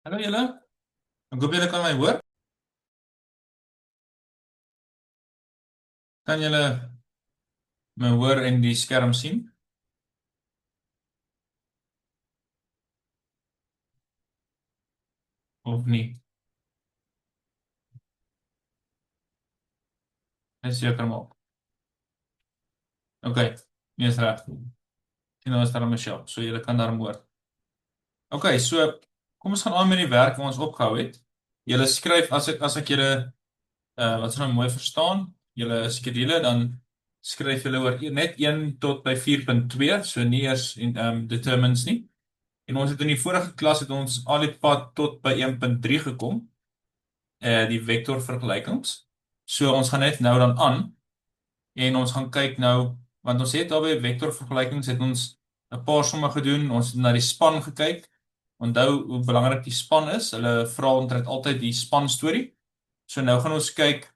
Hallo julle, ek hoop julle kan my hoor. Kan julle my hoor en die skerm sien of nie? Net seker maak. OK, nee is reg. Sien nou is daar 'n Michelle, so julle kan daarom hoor. OK, so kom ons gaan aan met die werk wat ons opgehou het. Julle skryf as ek julle wat se nou mooi verstaan, julle skedule dan skryf julle oor net 1 tot by 4.2, so nie eers en determines nie. En ons het in die vorige klas het ons al die pad tot by 1.3 gekom. Die vektorvergelykings. So ons gaan net nou dan aan en ons gaan kyk nou want ons het albei vektorvergelykings het ons 'n paar somme gedoen. Ons het na die span gekyk. Onthou hoe belangrik die span is. Hulle vra omtrent altyd die span storie. So nou gaan ons kyk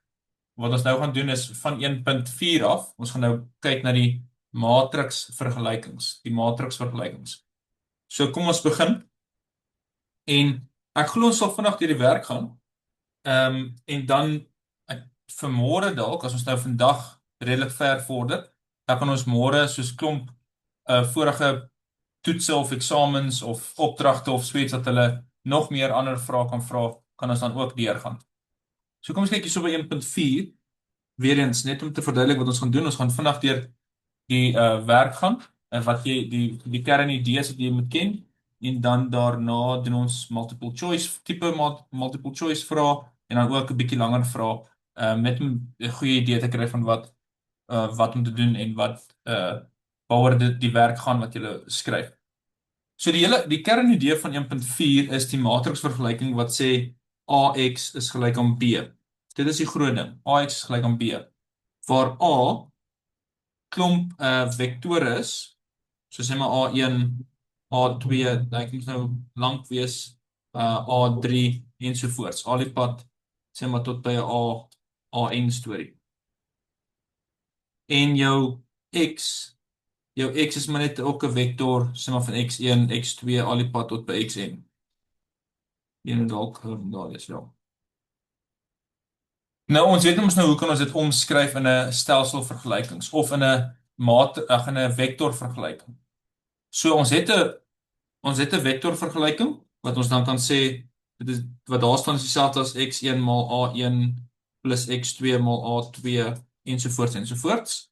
wat ons nou gaan doen is van 1.4 af. Ons gaan nou kyk na die matriksvergelykings, die matriksvergelykings. So kom ons begin en ek glo ons sal vinnig deur die werk gaan. En dan vir môre dalk as ons nou vandag redelik ver vorder, dan kan ons môre soos klomp vorige toetse of eksamens of opdragte of so iets dat hulle nog meer ander vrae kan vra, kan ons dan ook deurgaan. So kom ons kyk hierso by 1.4 weer eens net om te verduidelik wat ons gaan doen. Ons gaan vandag deur die werk gaan en wat jy die kernidees wat jy moet ken en dan daarna doen ons multiple choice tipe multiple choice vrae en dan ook 'n bietjie langer vrae met 'n goeie idee te kry van wat om te doen en wat waaroor die werk gaan wat jy skryf. So die kernidee van 1.4 is die matriksvergelyking wat sê AX is gelyk aan B. Dit is die groot ding. AX is gelyk aan B. Waar A klomp vektore is, so sê maar A1, A2, dit moet nou lank wees, A3 ensovoorts. Al die pad sê maar tot by 'n AN storie. En jou X is maar net ook 'n vektor, sê maar van X1, X2, al die pad tot by Xn. Jy moet dalk daar is wel. Nou ons weet ons nou hoe kan ons dit omskryf in 'n stelsel vergelykings of in 'n in 'n vektorvergelyking. So ons het 'n vektorvergelyking wat ons dan kan sê dit is wat daar staan is dieselfde as X1 maal A1 plus X2 maal A2 ensovoorts ensovoorts.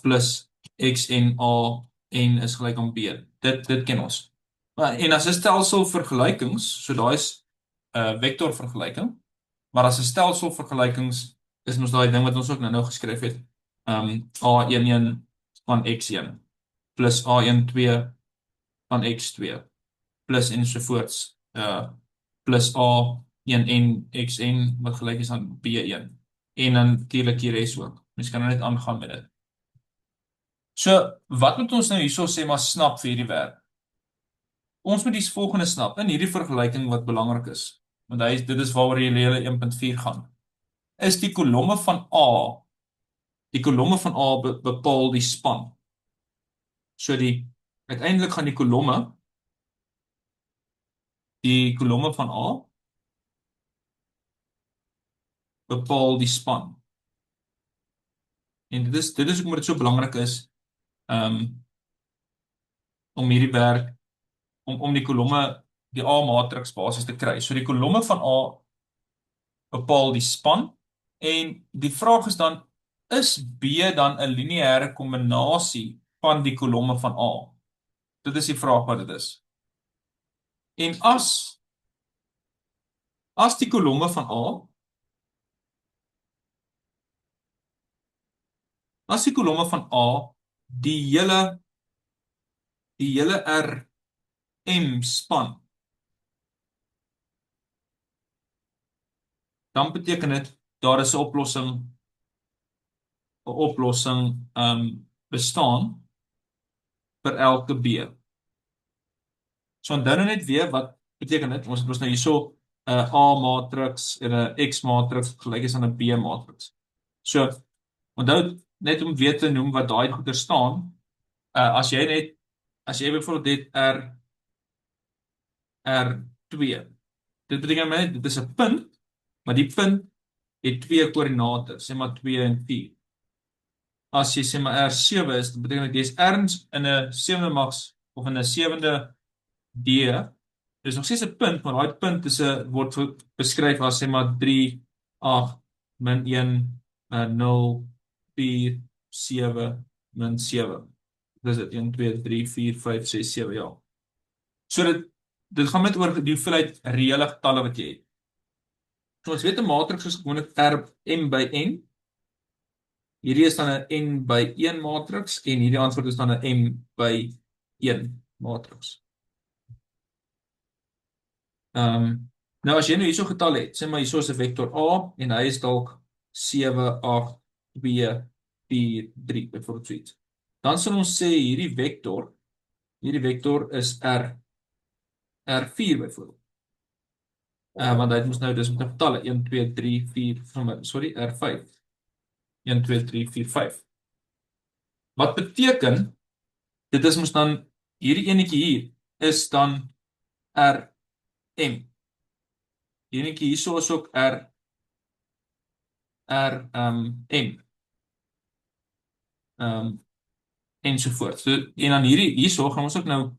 Plus X en A en is gelyk aan B. Dit ken ons. En as 'n stelsel vergelykings, so daai is 'n vektorvergelyking, maar as 'n stelsel vergelykings is ons daai ding wat ons ook nou geskryf het. A11 van X1 plus A12 van X2 plus ensovoorts. Plus A1 en Xn wat gelyk is aan B1. En dan natuurlik die res ook. Mens kan nou net aangaan met dit. So, wat moet ons nou hierso sê maar snap vir hierdie werk? Ons moet die volgende snap in hierdie vergelyking wat belangrik is. Want dit is waaroor die hele 1.4 gaan. Is die kolomme van A, die kolomme van A bepaal die span. So uiteindelik gaan die kolomme van A bepaal die span. En dit is hoekom dit so belangrik is om hierdie werk om die kolomme die A-matriks basis te kry. So die kolomme van A bepaal die span en die vraag is dan is B dan 'n lineêre kombinasie van die kolomme van A? Dit is die vraag wat dit is. En as die kolomme van A as die kolomme van A die hele RM span, dan beteken dit daar is 'n oplossing bestaan vir elke B. So onthou nou net weer wat beteken dit? Ons het nou hierso 'n A-matriks en 'n X-matriks gelyk is aan 'n B-matriks. So onthou net om weer te noem wat daai goeie staan. As jy byvoorbeeld het R2 Dit beteken net, dit is 'n punt, maar die punt het twee koördinate, sê maar 2 en 4. As jy sê maar R7 is, dit beteken dat jy is ergens in 'n sewende mags of in 'n sewende D. Dis nog steeds 'n punt, maar daai punt is 'n word beskryf as sê maar 3 8 min 1 0 4 7 min 7. Dis dit 1 2 3 4 5 6 7 ja. So dit gaan met oor die hoeveelheid reële getalle wat jy het. So ons weet 'n matriks is gewoonlik R m by n. Hierdie is dan 'n n by 1 matriks en hierdie antwoord is dan 'n m by 1 matriks. Nou as jy nou hierso getal het, sê maar hierso is 'n vektor A en hy is dalk 7 8 2 4 3 byvoorbeeld so iets. Dan sal ons sê hierdie vektor is R4 byvoorbeeld. Want hy moet nou dis met getalle 1 2 3 4 sorry R5. 1 2 3 4 5. Wat beteken dit is mos dan hierdie enetjie hier is dan RM. Hierdie enetjie hierso is ook M. Ensovoorts. So en dan hierso gaan ons ook nou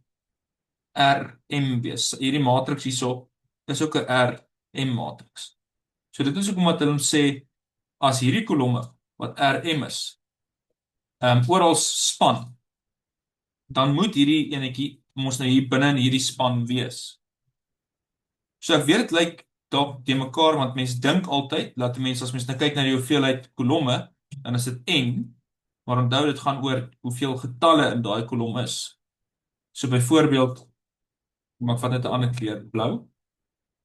RM wees. Hierdie matriks hierso is ook 'n RM matriks. So dit is ook omdat hulle ons sê as hierdie kolomme wat RM is, oral span, dan moet hierdie enetjie mos nou hier binne in hierdie span wees. So ek weet dit lyk dalk te mekaar want mense dink altyd dat mense as mense nou kyk na die hoeveelheid kolomme, dan is dit n, maar onthou dit gaan oor hoeveel getalle in daai kolom is. So byvoorbeeld, maar ek vat net 'n ander kleur, blou.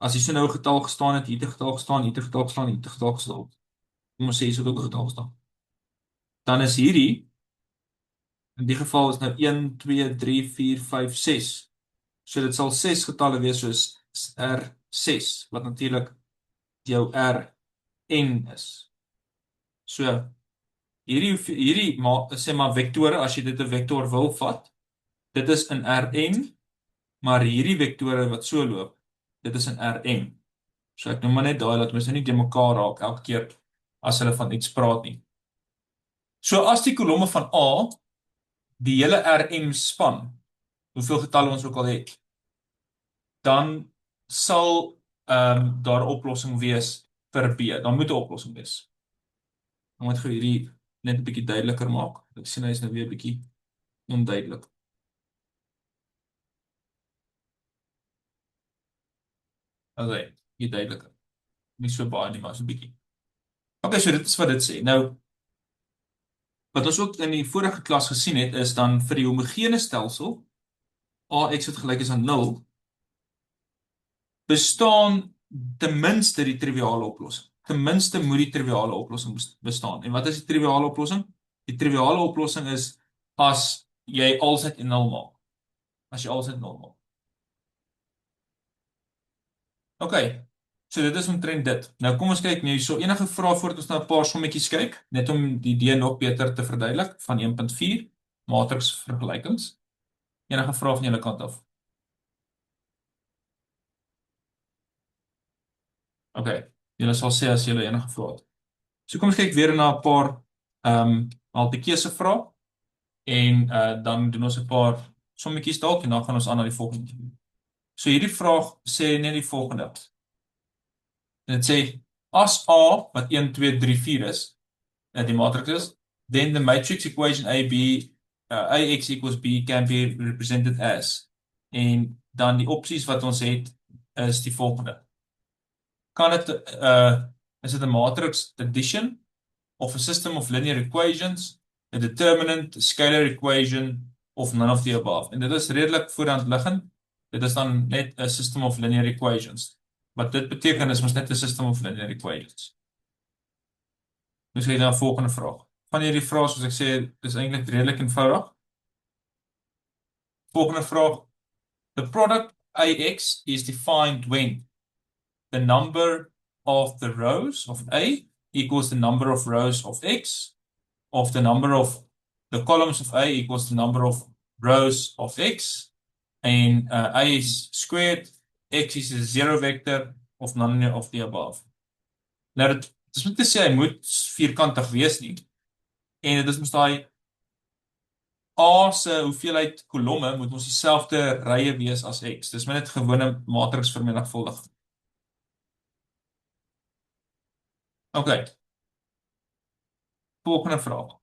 As hier so nou 'n getal gestaan het, hier 'n getal gestaan, hier 'n getal gestaan, hier 'n getal gestaan. Kom ons sê hier sou ook 'n getal staan. Dan is hierdie in die geval is nou 1 2 3 4 5 6. So dit sal 6 getalle wees soos R6 wat natuurlik jou Rn is. So hierdie sê maar vektore as jy dit 'n vektor wil vat, dit is in Rn, maar hierdie vektore wat so loop, dit is in Rm. So ek noem maar net daai dat mens nie te mekaar raak elke keer as hulle van iets praat nie. So as die kolomme van A die hele Rm span, hoeveel getalle ons ook al het, dan sal daar 'n oplossing wees vir B. Dan moet 'n oplossing wees. Ek moet gou hierdie net 'n bietjie duideliker maak. Ek sien hy is nou weer 'n bietjie onduidelik. Okay, hier duideliker. Nie so baie nie, maar so 'n bietjie. Okay, so dit is wat dit sê. Nou wat ons ook in die vorige klas gesien het is dan vir die homogene stelsel AX wat gelyk is aan 0 bestaan ten minste die triviale oplossing. Ten minste moet die triviale oplossing bestaan. En wat is die triviale oplossing? Die triviale oplossing is as jy alles net 0 maak. As jy alles net 0 maak. Okay. So dit is omtrent dit. Nou kom ons kyk nou hierso. Enige vrae voordat ons na 'n paar sommetjies kyk, net om die idee nog beter te verduidelik van 1.4 matriks vergelykings. Enige vrae van julle kant af? Okay. Julle sal sê as julle enige vrae het. So kom ons kyk weer na 'n paar multi-keuse vrae en dan doen ons 'n paar sommetjies dalk en dan gaan ons aan na die volgende. So hierdie vraag sê net die volgende. Dit sê as A wat 1 2 3 4 is, die matriks is, then the matrix equation AX equals B can be represented as. En dan die opsies wat ons het is die volgende. Kan dit is dit 'n matrix addition of a system of linear equations, a determinant, a scalar equation of none of the above. En dit is redelik voorhand liggend. Dit is dan net 'n system of linear equations. Wat dit beteken is mos net 'n system of linear equations. Dus kyk na die volgende vraag. Van hierdie vrae soos ek sê, is eintlik redelik eenvoudig. Volgende vraag. The product AX is defined when the number of the rows of A equals the number of rows of X, of the number of the columns of A equals the number of rows of X, and A is squared X is a zero vector of none of the above. Nou dit dis moet te sê hy moet vierkantig wees nie. En dit is mos daai A se hoeveelheid kolomme moet ons dieselfde rye wees as X. Dis maar net gewone matriks vermenigvuldiging. OK, volgende vraag.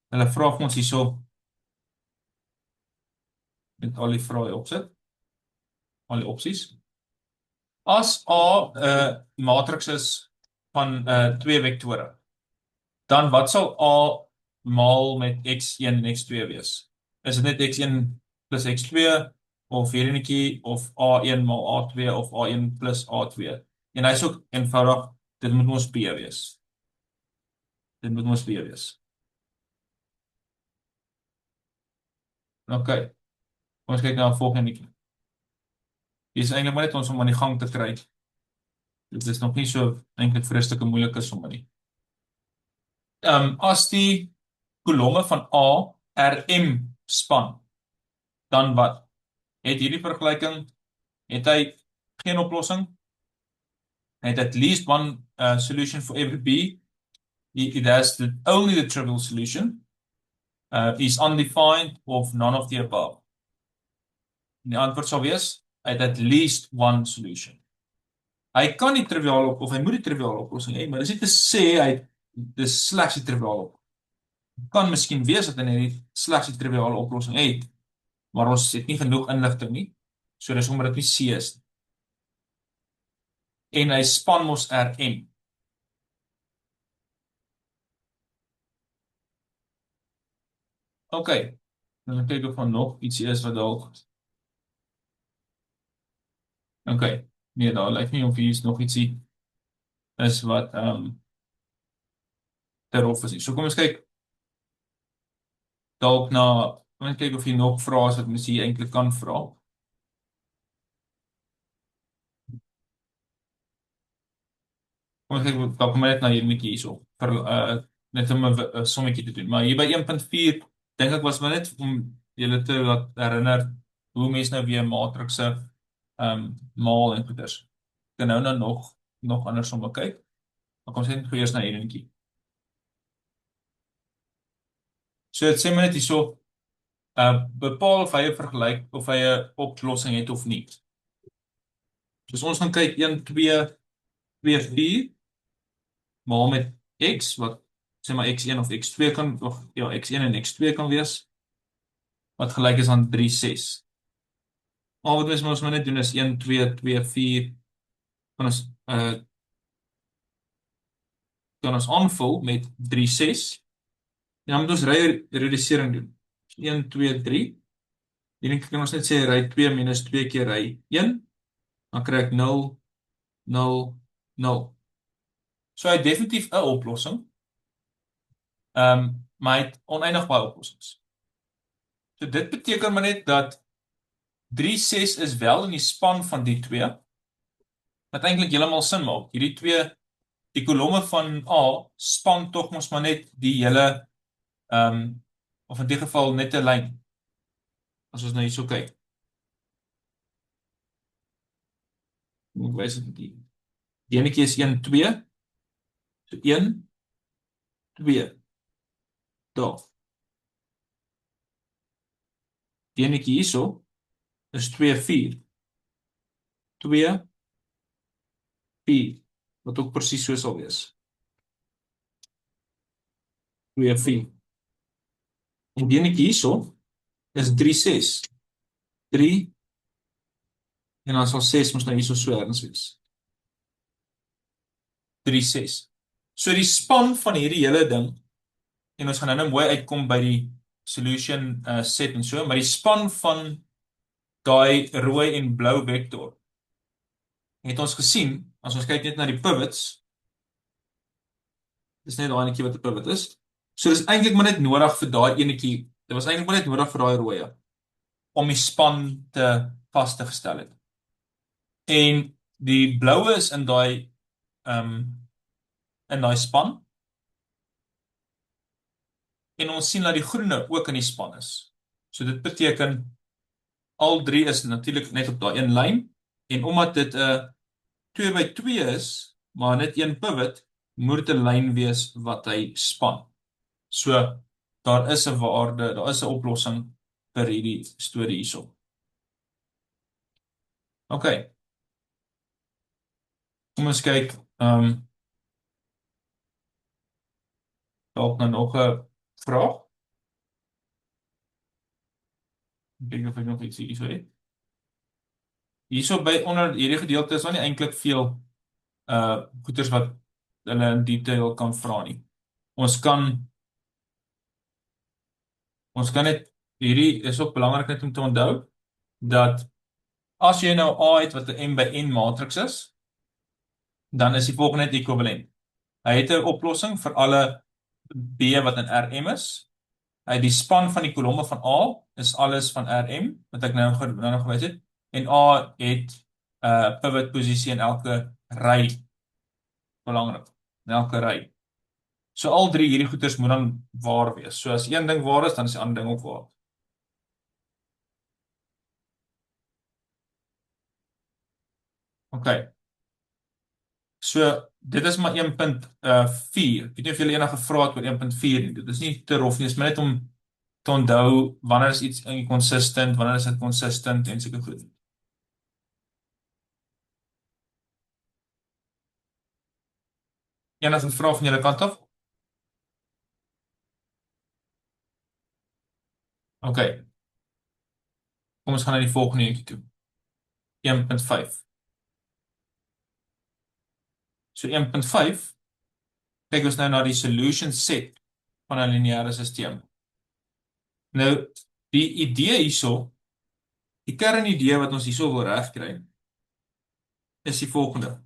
Hulle vra vir ons hierso met al die vrae opsit, al die opsies. As A 'n matriks is van twee vektore, dan wat sal A maal met x1 en x2 wees? Is dit net x1 plus x2 of weer enetjie of A1 maal A2 of A1 plus A2? En hy's ook eenvoudig, dit moet ons B wees. Dit moet ons B wees. OK. Kom ons kyk na die volgende netjie. Hier is eintlik maar net ons om aan die gang te kry. Dit is nog nie so eintlik vreeslike moeilike somme nie. As die kolomme van A Rm span, dan wat? Het hierdie vergelyking, het hy geen oplossing? Het at least one solution for every B? It has only the trivial solution, is undefined of none of the above. En die antwoord sal wees, het at least one solution. Hy kan nie triviaal of hy moet die triviale oplossing hê, maar dis nie te sê hy dis slegs die triviale oplossing. Kan miskien wees dat hy net slegs die triviale oplossing het, maar ons het nie genoeg inligting nie, so dis omdat dit nie C is nie. En hy span mos Rm. OK, dan kyk of van nog ietsie is wat dalk. OK, nee, daar lyk nie of hier is nog ietsie is wat terhof is nie. So kom ons kyk dalk na, kom ons kyk of hier nog vrae is wat mens hier eintlik kan vra. Kom ons kyk dalk kom net na hierdie hierso vir net om 'n sommetjie te doen. Maar hier by 1.4 dink ek was maar net om julle te laat herinner hoe mense nou weer matrikse maal en goeders. Kan nou nog anders somme kyk. Maar kom ons net eers na hierdie netjie. So dit sê maar net hierso bepaal of hy 'n vergelyk of hy 'n oplossing het of nie. So ons gaan kyk 1 2 2 4 maal met x wat sê maar x1 of x2 kan of ja x1 en x2 kan wees wat gelyk is aan 3 6. Al wat ons moet net doen is 1 2 2 4 kan ons aanvul met 3 6 en dan moet ons reducering doen. 1 2 3. Hierdie kan ons net sê ry 2 minus 2 keer ry 1 dan kry ek 0 0 0. So hy het definitief 'n oplossing. Maar hy het oneindig baie oplossings. So dit beteken maar net dat 3 6 is wel in die span van die twee. Wat eintlik heeltemal sin maak. Hierdie twee, die kolomme van A span tog mos maar net die hele of in die geval net 'n lyn. As ons nou hierso kyk. Ek wys dit. Die enetjie is 1 2. So 1 2. Daar. Die enetjie hierso is 2 4. 2 4. Wat ook presies so sal wees. 2 4. En die enetjie hierso is 3 6. 3 en dan sal 6 mos nou hierso so ergens wees. 3 6. So die span van hierdie hele ding en ons gaan nou mooi uitkom by die solution set en so, maar die span van daai rooi en blou vektor het ons gesien, as ons kyk net na die pivots, dis net daai enetjie wat 'n pivot is. So dis eintlik maar net nodig vir daai enetjie. Dit was eintlik maar net nodig vir daai rooi om die span te vas te gestel het. En die bloue is in daai span. En ons sien dat die groene ook in die span is. So dit beteken al drie is natuurlik net op daai een lyn en omdat dit 'n 2 by 2 is, maar net een pivot, moet dit 'n lyn wees wat hy span. So daar is 'n waarde, daar is 'n oplossing vir hierdie storie hierso. OK, kom ons kyk dalk nou nog 'n vraag. Ek dink of ek nog iets hierso het. Hierso by onder hierdie gedeelte is daar nie eintlik veel goeters wat hulle in detail kan vra nie. Ons kan net hierdie is ook belangrik net om te onthou dat as jy nou A het wat 'n M by N matriks is, dan is die volgende net ekwivalent. Hy het 'n oplossing vir alle B wat in Rm is. Hy het die span van die kolomme van A is alles van Rm wat ek nou nog gewys het en A het 'n pivot posisie in elke ry. Belangrik, in elke ry. So al drie hierdie goeters moet dan waar wees. So as een ding waar is, dan is die ander ding ook waar. OK. So dit is maar 1.4. Ek weet nie of julle enige vrae het oor 1.4 nie. Dit is nie te rof nie, dit is maar net om te onthou wanneer is iets inconsistent, wanneer is dit consistent en sulke goed. Enige vrae van julle kant af? OK. Kom ons gaan na die volgende eentjie toe. 1.5. So 1.5 kyk ons nou na die solution set van 'n lineêre stelsel. Nou die idee hierso, die kernidee wat ons hierso wil regkry, is die volgende.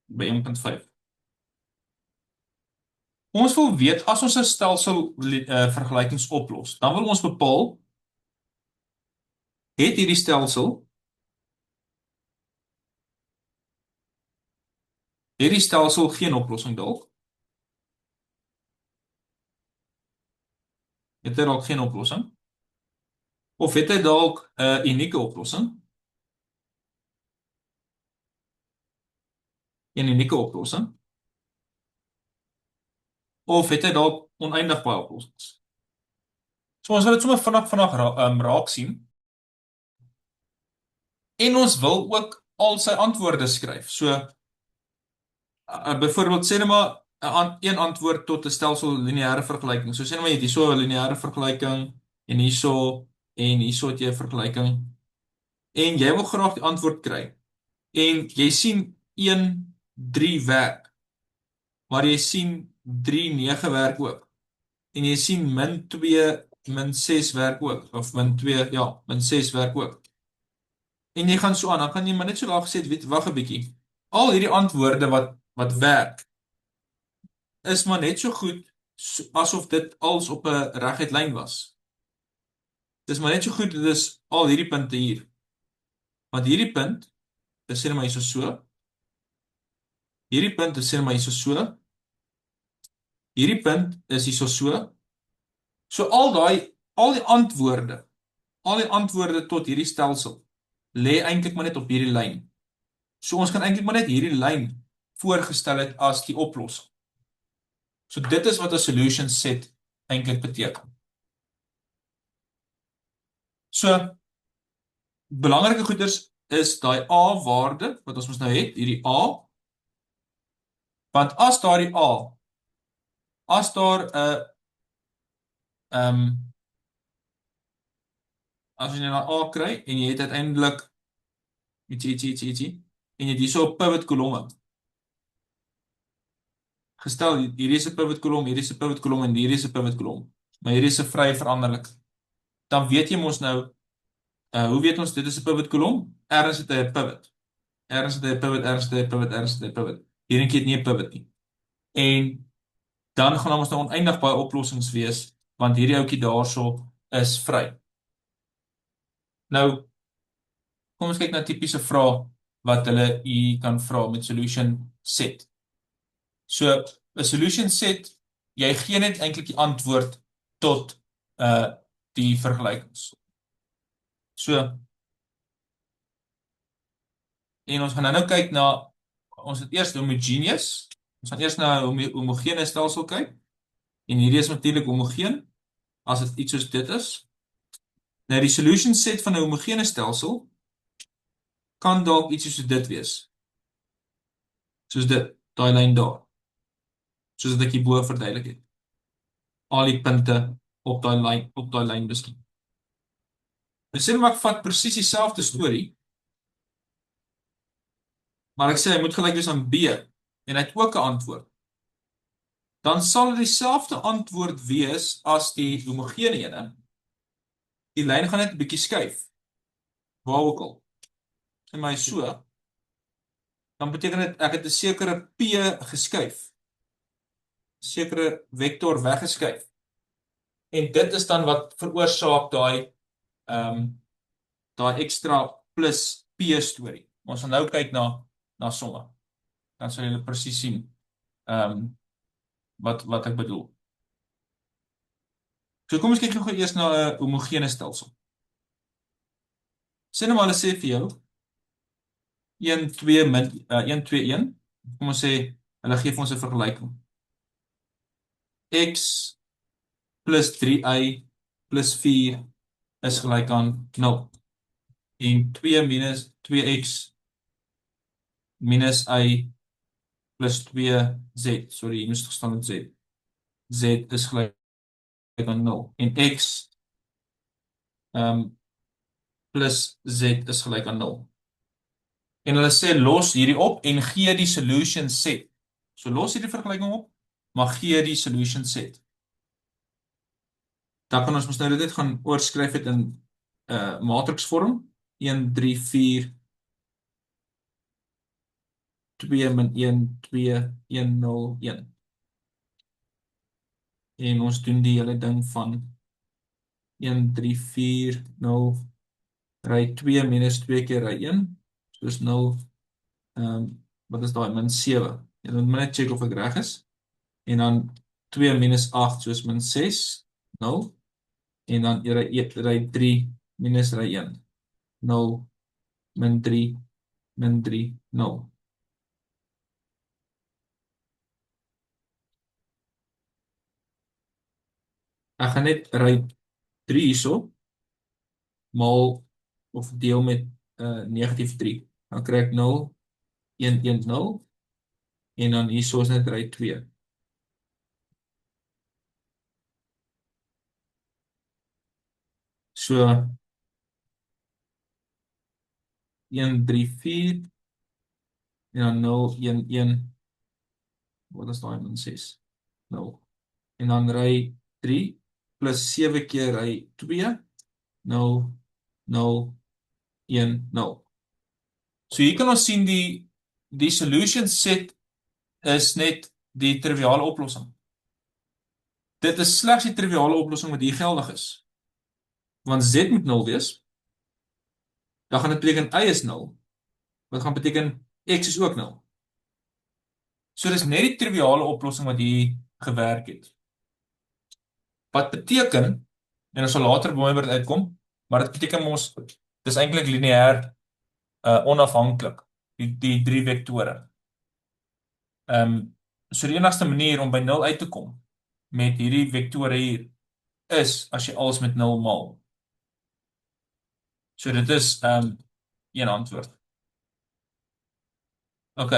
By 1.5. Ons wil weet as ons 'n stelsel vergelykings oplos, dan wil ons bepaal het hierdie stelsel geen oplossing dalk? Het hy dalk geen oplossing? Of het hy dalk 'n unieke oplossing? 'n unieke oplossing? Of het hy dalk oneindig baie oplossings? So ons wil dit sommer vinnig raak sien. En ons wil ook al sy antwoorde skryf. So byvoorbeeld sê net maar een antwoord tot 'n stelsel lineêre vergelyking. So sê net maar jy het hierso 'n lineêre vergelyking en hierso het jy 'n vergelyking. En jy wil graag die antwoord kry. En jy sien 1 3 werk. Maar jy sien 3 9 werk ook. En jy sien -2 -6 werk ook of -2 ja, -6 werk ook. En jy gaan so aan, dan kan jy maar net so daar gesê, weet, wag 'n bietjie. Al hierdie antwoorde wat werk is maar net so goed asof dit als op 'n reguit lyn was. Dis maar net so goed, dit is al hierdie punte hier. Want hierdie punt, dis sê net maar hierso so. Hierdie punt is sê net maar hierso so. Hierdie punt is hierso so. So al die antwoorde tot hierdie stelsel lê eintlik maar net op hierdie lyn. So ons kan eintlik maar net hierdie lyn voorgestel het as die oplossing. So dit is wat 'n solution set eintlik beteken. So belangrike goeders is daai A waarde wat ons mos nou het, hierdie A. Want as daar 'n as jy nou A kry en jy het uiteindelik ietsie en jy het hierso 'n pivot kolomme. Gestel hierdie is 'n pivot kolom, hierdie is 'n pivot kolom en hierdie is 'n pivot kolom. Maar hierdie is 'n vrye veranderlik. Dan weet jy mos nou hoe weet ons dit is 'n pivot kolom? Ergens het hy 'n pivot. Ergens het hy 'n pivot, ergens het hy 'n pivot, ergens het hy 'n pivot. Hierdie het nie 'n pivot nie. En dan gaan ons nou oneindig baie oplossings wees want hierdie ouetjie daarso is vry. Nou kom ons kyk na tipiese vrae wat hulle hier kan vra met solution set. So 'n solution set, jy gee net eintlik die antwoord tot die vergelykings. So, en ons gaan nou kyk na, ons het eers homogeneous, ons gaan eers na 'n homogene stelsel kyk, en hierdie is natuurlik homogeen, as dit iets soos dit is. Nou die solution set van 'n homogene stelsel, kan dalk iets soos dit wees. Soos dit, daai lyn daar. Soos wat ek hierbo verduidelik het. Al die punte op daai lyn bestaan. Nou sê maar ek vat presies dieselfde storie, maar ek sê hy moet gelyk wees aan B, en hy het ook 'n antwoord. Dan sal dit dieselfde antwoord wees as die homogene ene. Die lyn gaan net 'n bietjie skuif. Waar ook al. Sê maar so, dan beteken dit ek het 'n sekere P geskuif. Sekere vektor weggeskuif. En dit is dan wat veroorsaak daai ekstra plus P storie. Ons gaan nou kyk na somme. Dan sal julle presies sien wat ek bedoel. So kom ons kyk gou eers na 'n homogene stelsel. Sê nou maar hulle sê vir jou 1 2 min 1 2 1. Kom ons sê hulle gee vir ons 'n vergelyking. X plus 3y plus 4 is gelyk aan 0. En 2 minus 2x minus y plus 2z. Sorry, hier moes gestaan met z. Z is gelyk aan 0. En x plus z is gelyk aan 0. En hulle sê los hierdie op en gee die solution set. So los hierdie vergelyking op, maar gee die solution set. Dan kan ons mos nou dit gaan oorskryf het in matriksvorm. 1 3 4 2 min 1 2 1 0 1. En ons doen die hele ding van 1 3 4 0 ry 2 minus 2 keer ry 1. Soos 0 wat is daai min 7. En dan moet net check of ek reg is. En dan 2 minus 8 soos min 6 0. En dan ry 3 minus ry 1 0 min 3 0. Ek gaan net ry 3 hierso maal of deel met negatief 3. Dan kry ek 0 1 1 0 en dan hierso is net ry 2. So 1 3 4 en dan 0 1 1 wat is daai min 6 0. En dan ry 3 plus 7 keer ry 2 0 0 1 0. So hier kan ons sien die solution set is net die triviale oplossing. Dit is slegs die triviale oplossing wat hier geldig is. Want z moet 0 wees. Dan gaan dit beteken y is 0. Wat gaan beteken x is ook 0. So dis net die triviale oplossing wat hier gewerk het. Wat beteken, en ons sal later mooi by dit uitkom, maar dit beteken ons dis eintlik lineêr onafhanklik, die drie vektore. So die enigste manier om by 0 uit te kom met hierdie vektore hier is as jy alles met 0 maal. So dit is een antwoord. OK.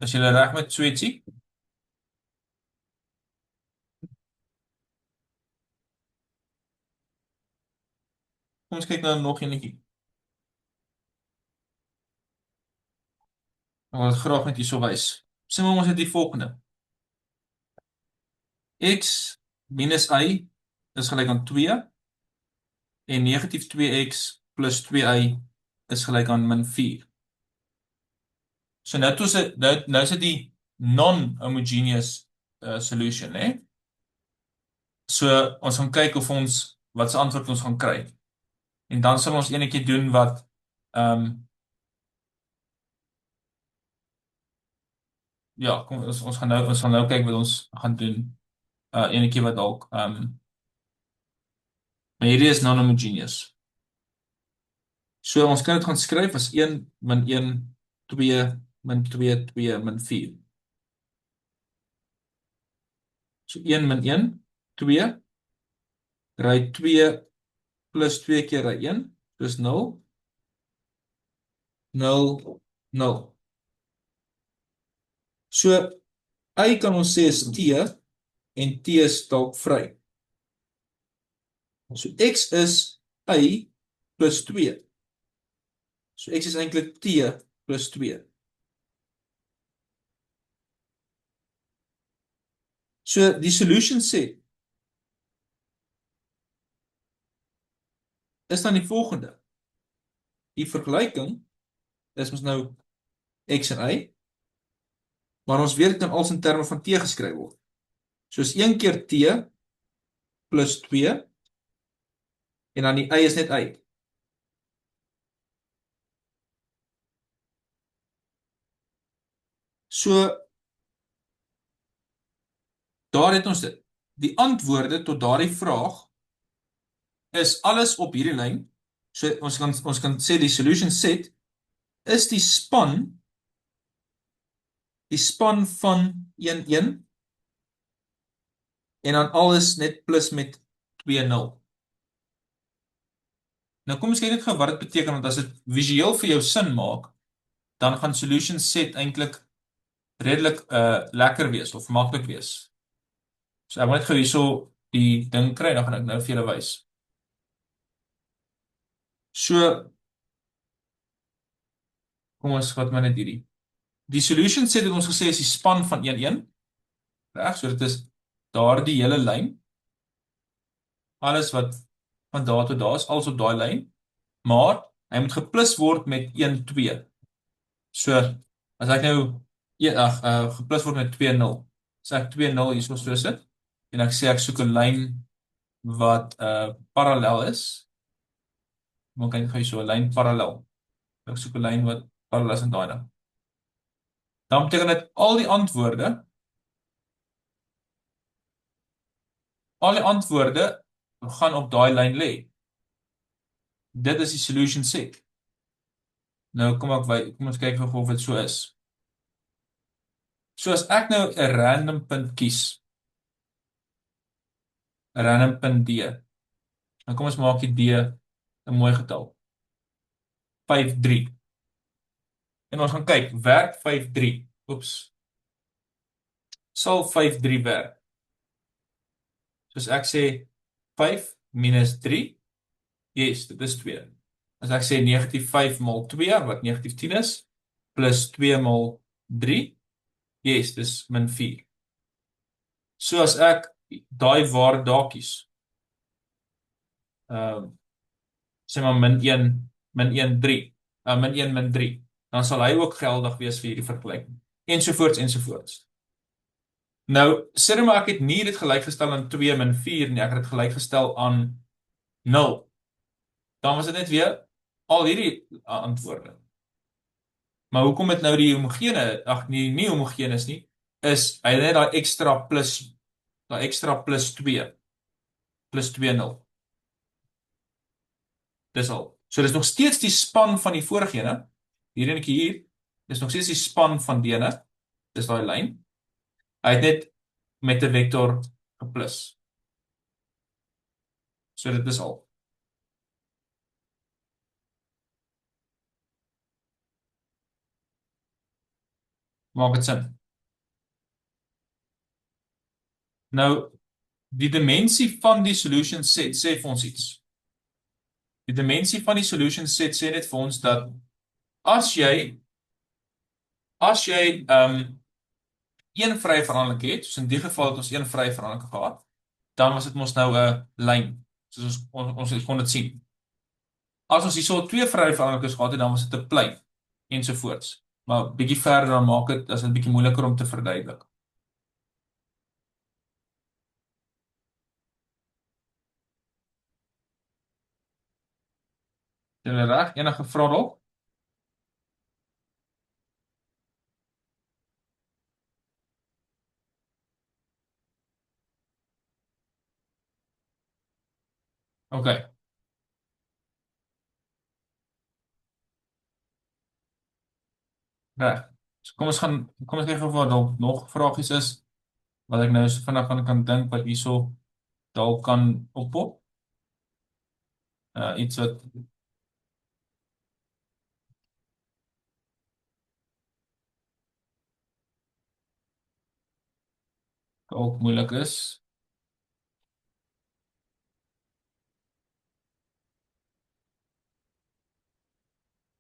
Is julle reg met so ietsie? Kom ons kyk nou nog eenetjie. Ek wil dit graag net hierso wys. Sê maar ons het die volgende. X minus y is gelyk aan 2 en negatief 2x plus 2y is gelyk aan min 4. So nou is dit die non-homogeneous solution, hè? So ons gaan kyk of ons wat se antwoord ons gaan kry. En dan sal ons enetjie doen wat ja, kom ons gaan nou kyk wat ons gaan doen. Enetjie wat dalk Maar hierdie is non-homogeneous. So ons kan dit gaan skryf as 1 min 1, 2 min 2, 2 min 4. So 1 min 1, 2, ry 2 plus 2 keer ry 1, dus 0, 0, 0. So y kan ons sê is t en t is dalk vry. So x is y plus 2. So x is eintlik t plus 2. So die solution set is dan die volgende. Die vergelyking is ons nou x en y, maar ons weet dit kan als in terme van t geskryf word. So is 1 keer t plus 2 en dan die y is net y. So daar het ons dit. Die antwoorde tot daardie vraag is alles op hierdie lyn. So ons kan sê die solution set is die span van 1 1 en dan alles net plus met 2 0. Nou kom ons kyk net gou wat dit beteken, want as dit visueel vir jou sin maak, dan gaan solution set eintlik redelik lekker wees of maklik wees. So ek moet net gou hierso die ding kry, dan gaan ek nou vir julle wys. So kom ons vat maar net hierdie. Die solution set het ons gesê is die span van 1 1. Reg, so dit is daardie hele lyn. Alles wat van daar tot daar is, alles op daai lyn. Maar hy moet geplus word met 1 2. So as ek nou geplus word met 2 0. So ek 2 0 hierso so sit en ek sê ek soek 'n lyn wat parallel is. Maar kan jy so 'n lyn parallel. Ek soek 'n lyn wat parallel is aan daai ding. Dan beteken dit al die antwoorde gaan op daai lyn lê. Dit is die solution set. Nou kom ons kyk gou of dit so is. So as ek nou 'n random punt kies, 'n random punt D, dan kom ons maak die D 'n mooi getal. 5 3. En ons gaan kyk, werk 5 3. Oeps. Sal 5 3 werk? Soos ek sê 5 minus 3, yes, dit is 2. As ek sê negatief 5 maal 2, wat negatief 10 is, plus 2 maal 3, yes, dis min 4. So as ek daai waarde daar kies, sê maar min 1, min 1, 3, min 1, min 3, dan sal hy ook geldig wees vir hierdie vergelyking. Ensovoorts, ensovoorts. Nou, sê nou maar ek het nie dit gelykgestel aan 2 min 4 nie, ek het dit gelykgestel aan 0. Dan was dit net weer al hierdie antwoorde. Maar hoekom het nou die homogene, nie homogene is nie, is hy net daai ekstra plus 2 0. Dis al. So dis nog steeds die span van die vorigene. Hier enetjie hier, dis nog steeds die span van dene. Dis daai lyn. Hy het net met 'n vektor geplus. So dit is al. Maak dit sin? Nou, die dimensie van die solution set sê vir ons iets. Die dimensie van die solution set sê net vir ons dat as jy een vrye veranderlik het, soos in die geval het ons een vrye veranderlik gehad, dan was dit mos nou 'n lyn, soos ons kon dit sien. As ons hierso twee vrye veranderlikes gehad het, dan was dit 'n plein ensovoorts. Maar bietjie verder dan maak dit as 'n bietjie moeiliker om te verduidelik. Julle reg? Enige vrae dalk? Okay, reg. So kom ons kyk of daar dalk nog vragies is wat ek nou so vinnig aan kan dink wat hierso dalk kan oppop. Iets wat dalk moeilik is.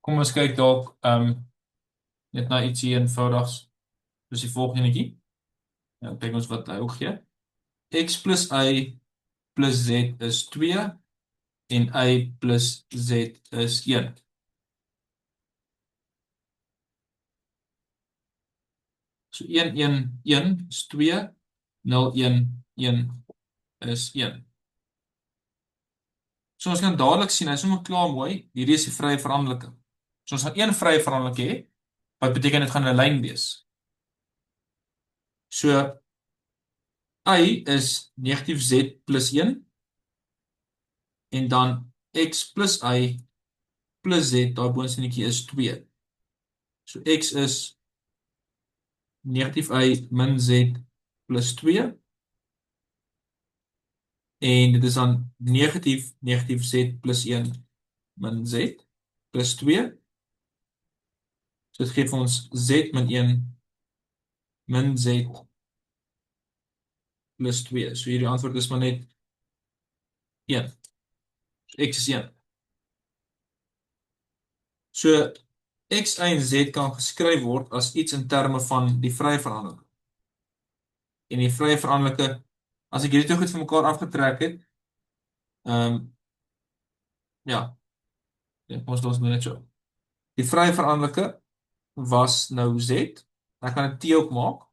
Kom ons kyk dalk net na ietsie eenvoudigs soos die volgende enetjie. Nou kyk ons wat hy ook gee. X plus y plus z is 2 en y plus z is 1. So 1 1 1 is 2, 0 1 1 is 1. So ons kan dadelik sien, hy is sommer klaar mooi, hierdie is die vrye veranderlike. So ons gaan een vrye veranderlike hê, wat beteken dit gaan 'n lyn wees. So y is negatief z plus 1 en dan x plus y plus z, daai boonste netjie is 2. So x is negatief y min z plus 2 en dit is dan negatief z plus 1 min z plus 2. So dit gee vir ons z min 1 min z plus 2. So hierdie antwoord is maar net 1. So x is 1. So x, y en z kan geskryf word as iets in terme van die vrye veranderlike. En die vrye veranderlike, as ek hierdie twee goed vir mekaar afgetrek het, ja, ons los net so. Die vrye veranderlike was nou z. Ek kan 'n t ook maak.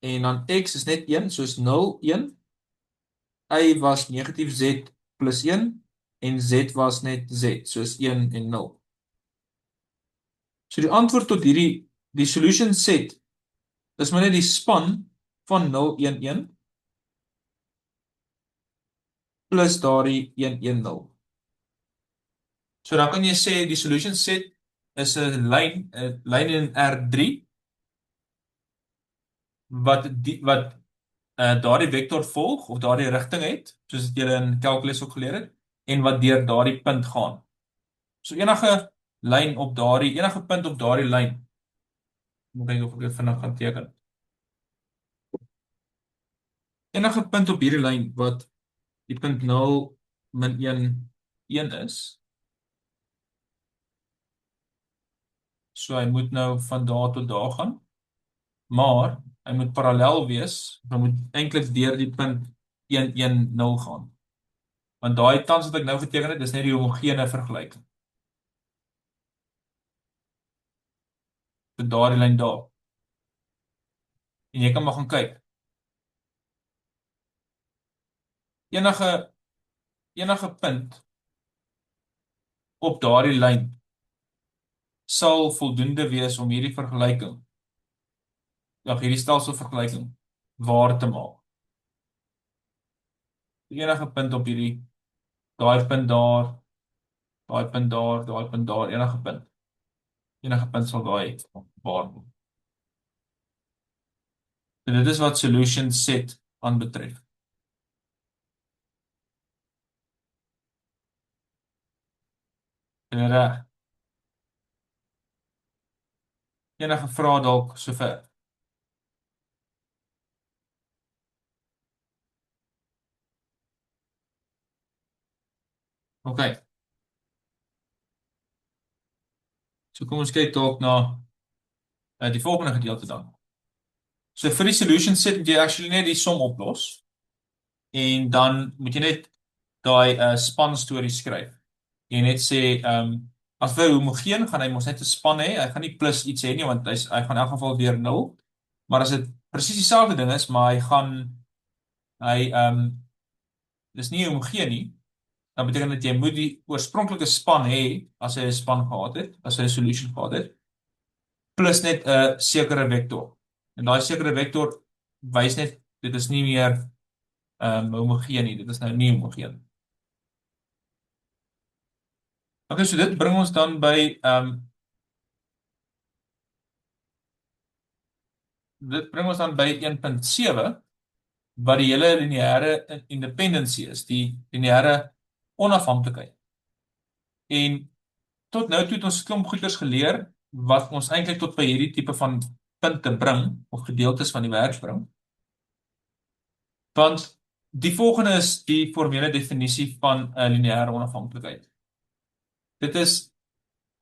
En dan x is net 1, soos 0, 1. Y was negatief z plus 1 en z was net z, soos 1 en 0. So die antwoord tot die solution set is maar net die span van 0 1 1 plus daardie 1 1 0. So dan kan jy sê die solution set is 'n lyn in R3 wat daardie vektor volg of daardie rigting het, soos dit julle in calculus ook geleer het, en wat deur daardie punt gaan. So enige punt op daardie lyn. Moet kyk of ek dit vinnig gaan teken. Enige punt op hierdie lyn wat die punt 0 min 1 1 is. So hy moet nou van daar tot daar gaan. Maar hy moet parallel wees. Hy moet eintlik deur die punt 1 1 0 gaan. Want daai tans wat ek nou geteken het, is net die homogene vergelyking. Vir daardie lyn daar. En jy kan maar gaan kyk. Enige punt op daardie lyn sal voldoende wees om hierdie vergelyking, hierdie stelselvergelyking waar te maak. Enige punt op daai punt daar, daai punt daar, daai punt daar, enige punt sal daai waar maak. En dit is wat solution set aanbetref. En reg. Enige vrae dalk sover. Okay. So kom ons kyk dalk na die volgende gedeelte dan. So vir die solution set moet jy actually net die som oplos. En dan moet jy net daai span storie skryf. Jy net sê as vir homogeen gaan hy mos net 'n span hê. Hy gaan nie plus iets hê nie want hy gaan in elk geval weer 0. Maar as dit presies dieselfde ding is, maar dis nie homogeen nie, dan beteken dit jy moet die oorspronklike span hê as hy 'n span gehad het, as hy 'n solution gehad het, plus net 'n sekere vektor. En daai sekere vektor wys net dit is nie meer homogeen nie. Dit is nou nie homogeen. Okay, so dit bring ons dan by dit bring ons dan by 1.7 wat die hele lineêre independency is, die lineêre onafhanklikheid. En tot nou toe het ons klomp goeders geleer wat ons eintlik tot by hierdie tipe van punte bring of gedeeltes van die werk bring. Want die volgende is die formele definisie van 'n lineêre onafhanklikheid. Dit is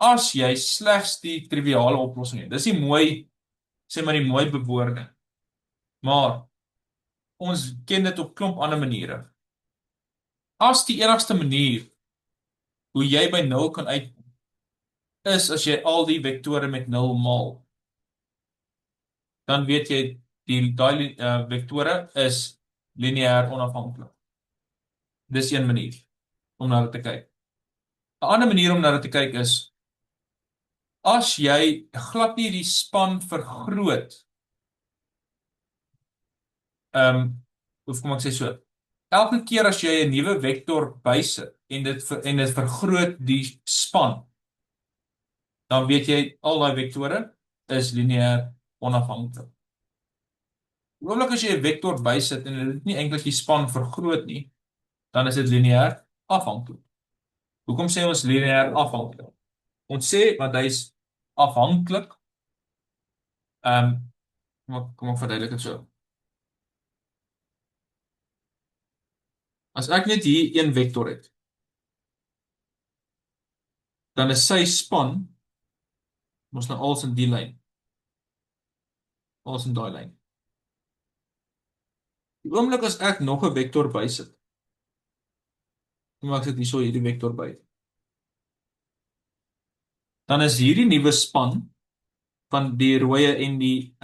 as jy slegs die triviale oplossing het. Dis nie mooi, sê maar die mooi bewoording. Maar ons ken dit op klomp ander maniere. As die enigste manier hoe jy by 0 kan uitkom is as jy al die vektore met 0 maal, dan weet jy daai vektore is lineêr onafhanklik. Dis een manier om na dit te kyk. 'n Ander manier om na dit te kyk is as jy glad nie die span vergroot, hoe kom ek sê so? Elke keer as jy 'n nuwe vektor bysit en dit vergroot die span, dan weet jy al daai vektore is lineêr onafhanklik. Die oomblik as jy 'n vektor bysit en dit nie eintlik die span vergroot nie, dan is dit lineêr afhanklik. Hoekom sê ons lineêr afhanklik? Ons sê want hy is afhanklik. Kom ek verduidelik dit so. As ek net hier een vektor het, dan is sy span mos nou als in die lyn. Als in daai lyn. Die oomblik as ek nog 'n vektor bysit, kom ek sit hierso hierdie vektor by, dan is hierdie nuwe span van die rooie en die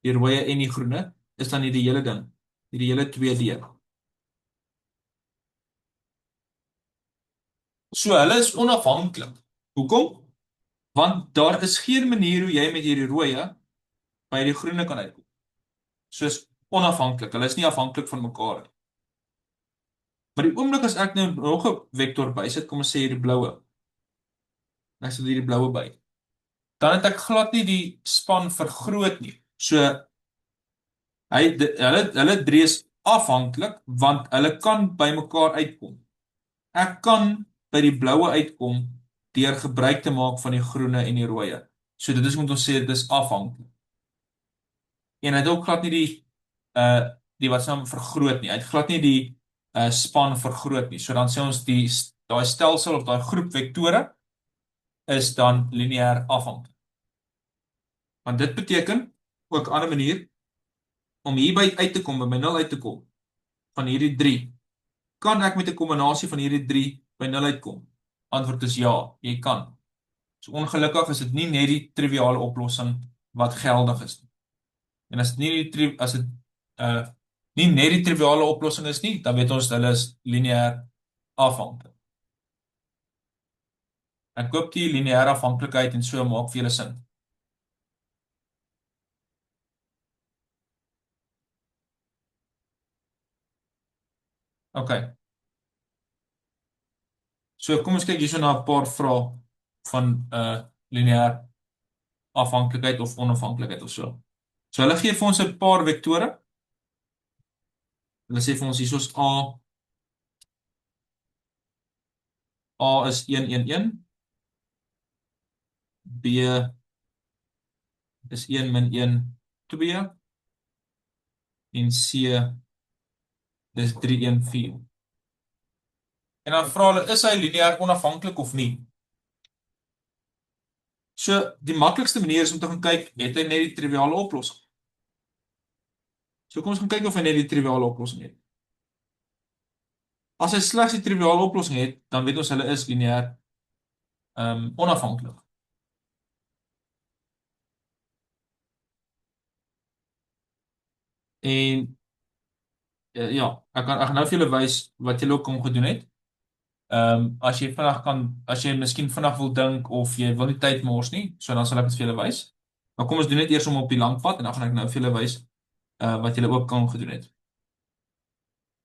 rooie en die groene is dan hierdie hele ding, hierdie hele 2D. So hulle is onafhanklik. Hoekom? Want daar is geen manier hoe jy met hierdie rooie by die groene kan uitkom. Soos onafhanklik. Hulle is nie afhanklik van mekaar nie. Maar die oomblik as ek nou nog 'n vektor bysit, kom ons sê hierdie bloue. Ek sit hierdie bloue by. Dan het ek glad nie die span vergroot nie. So hulle drie is afhanklik want hulle kan by mekaar uitkom. Ek kan by die bloue uitkom deur gebruik te maak van die groene en die rooie. So dit is moet ons sê dit is afhanklik. En hy het ook glad nie die wat saam vergroot nie. Hy het glad nie die span vergroot nie. So dan sê ons daai stelsel of daai groep vektore is dan lineêr afhanklik. Want dit beteken ook 'n ander manier om hierby uit te kom, by my 0 uit te kom van hierdie 3. Kan ek met 'n kombinasie van hierdie 3 by 0 uitkom? Antwoord is ja, jy kan. So ongelukkig is dit nie net die triviale oplossing wat geldig is nie. En as dit nie net die triviale oplossing is nie, dan weet ons hulle is lineêr afhanklik. Ek koop die lineêre afhanklikheid en so maak vir julle sin. Okay. So kom ons kyk hierso na 'n paar vrae van lineêr afhanklikheid of onafhanklikheid of so. So hulle gee vir ons 'n paar vektore. Hulle sê vir ons hierso is A is 1 1 1. B is 1 min 1 2. En C is 3 1 4. En dan vra hulle, is hy lineêr onafhanklik of nie? So die maklikste manier is om te gaan kyk, het hy net die triviale oplossing? So kom ons gaan kyk of hy net die triviale oplossing het. As hy slegs die triviale oplossing het, dan weet ons hulle is lineêr onafhanklik. En ja, ek gaan nou vir julle wys wat julle ook kon gedoen het. As jy miskien vinnig wil dink of jy wil nie tyd mors nie, so dan sal ek dit vir julle wys. Maar kom ons doen dit eers om op die lang pad en dan gaan ek nou vir julle wys wat julle ook kan gedoen het.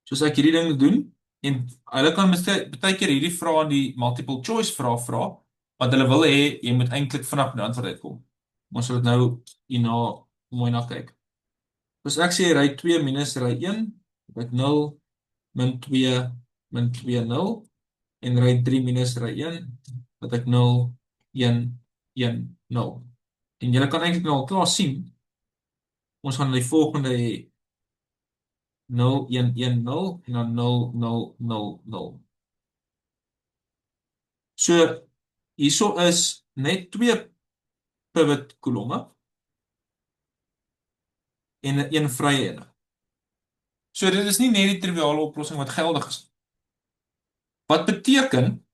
Soos ek hierdie ding doen, en hulle kan baie keer hierdie vrae in die multiple choice vrae vra, want hulle wil hê jy moet eintlik vinnig met die antwoord uitkom. Ons sal dit nou hierna mooi na kyk. Dus ek sê ry 2 minus ry 1, het ek 0, min 2, min 2, 0, en ry 3 minus ry 1, het ek 0, 1, 1, 0. En julle kan eintlik nou al klaar sien, ons gaan die volgende hê 0, 1, 1, 0 en dan 0, 0, 0, 0. So hierso is net twee pivot kolomme en 'n een vrye een. So dit is nie net die triviale oplossing wat geldig is. Wat beteken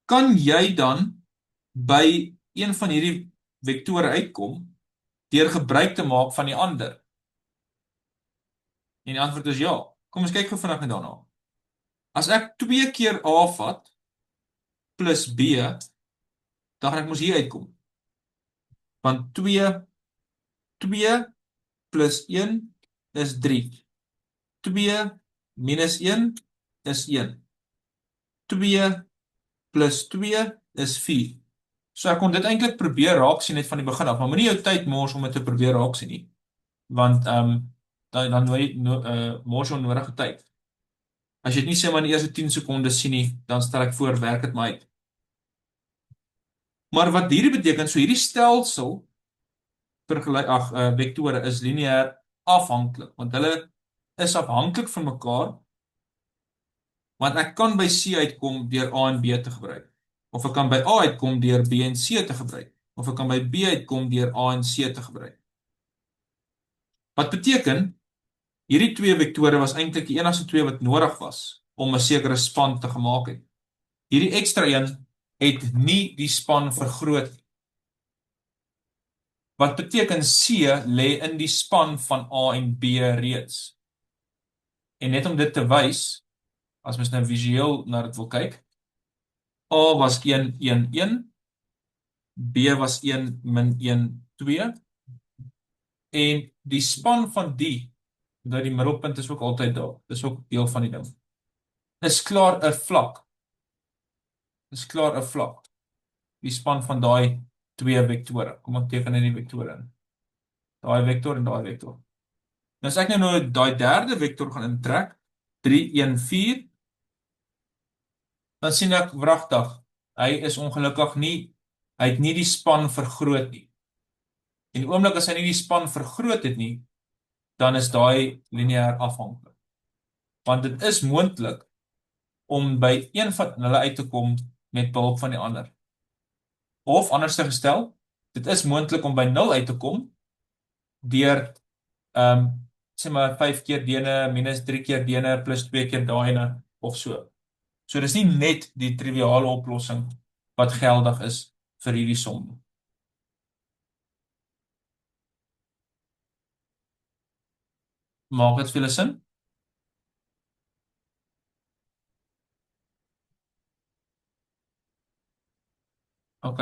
kan jy dan by een van hierdie vektore uitkom deur gebruik te maak van die ander? En die antwoord is ja. Kom ons kyk gou vinnig daarna. As ek 2 keer A vat plus B, dan gaan ek mos hier uitkom. Want 2 plus 1 is 3. 2 minus 1 is 1. 2 plus 2 is 4. So ek kon dit eintlik probeer raak sien net van die begin af, maar moenie jou tyd mors om dit te probeer raak sien nie. Want dan mors jy onnodige tyd. As jy dit nie sê maar in die eerste 10 sekondes sien nie, dan stel ek voor werk dit maar uit. Maar wat hierdie beteken, so hierdie stelsel vektore is lineêr afhanklik, want hulle is afhanklik van mekaar, want ek kan by C uitkom deur A en B te gebruik, of ek kan by A uitkom deur B en C te gebruik, of ek kan by B uitkom deur A en C te gebruik. Wat beteken, hierdie twee vektore was eintlik die enigste twee wat nodig was om 'n sekere span te gemaak het. Hierdie ekstra een het nie die span vergroot nie. Wat beteken C lê in die span van A en B reeds. En net om dit te wys, as mens nou visueel na dit wil kyk, A was 1, 1, 1, B was 1, min 1, 2, en die span van die middelpunt is ook altyd daar, dis ook deel van die ding, is klaar 'n vlak, die span van daai twee vektore, kom ek teken in die vektore in, daai vektor en daai vektor. Nou as ek nou daai derde vektor gaan intrek, 3, 1, 4, dan sien ek wragtig, hy is ongelukkig nie, hy het nie die span vergroot nie. En die oomblik as hy nie die span vergroot het nie, dan is daai lineêr afhanklik. Want dit is moontlik om by een van hulle uit te kom met behulp van die ander. Of anders te gestel, dit is moontlik om by 0 uit te kom deur sê maar 5 keer dene minus 3 keer dene plus 2 keer daai ene of so. So dis nie net die triviale oplossing wat geldig is vir hierdie som. Maak dit vir julle sin? OK.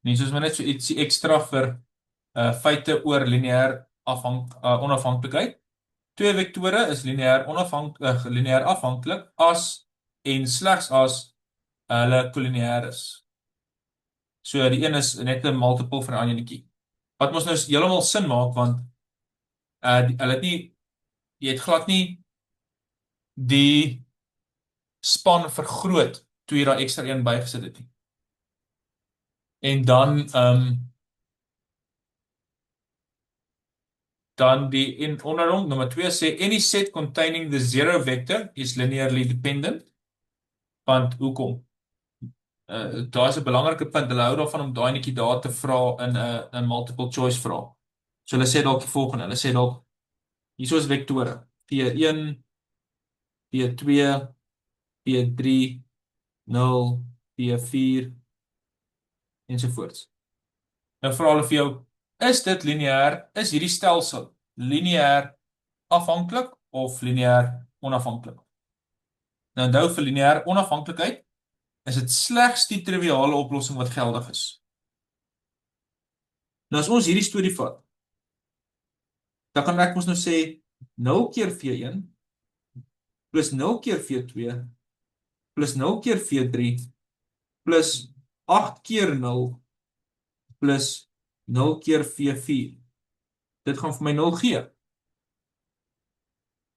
Nie soos maar net so ietsie ekstra vir feite oor lineêr onafhanklikheid. Twee vektore is lineêr afhanklik as en slegs as hulle kollineêr is. So die een is net 'n multiple van 'n ander enetjie. Wat mos nou heeltemal sin maak, want hulle het nie, jy het glad nie die span vergroot toe jy daai ekstra een bygesit het nie. En dan die onderrond nommer 2 sê any set containing the zero vector is linearly dependent. Want hoekom? Daar is 'n belangrike punt, hulle hou daarvan om daai netjie daar te vra in 'n multiple choice vraag. So hulle sê dalk die volgende, hulle sê dalk hierso is vektore P1, P2, P3, 0, P4 ensovoorts. Nou vra hulle vir jou, is dit lineêr, is hierdie stelsel lineêr afhanklik of lineêr onafhanklik? Nou onthou vir lineêr onafhanklikheid is dit slegs die triviale oplossing wat geldig is. Nou as ons hierdie storie vat, dan kan ek mos nou sê 0 keer V1 plus 0 keer V2 plus 0 keer V3 plus 8 keer 0 plus 0 keer V4. Dit gaan vir my 0 gee.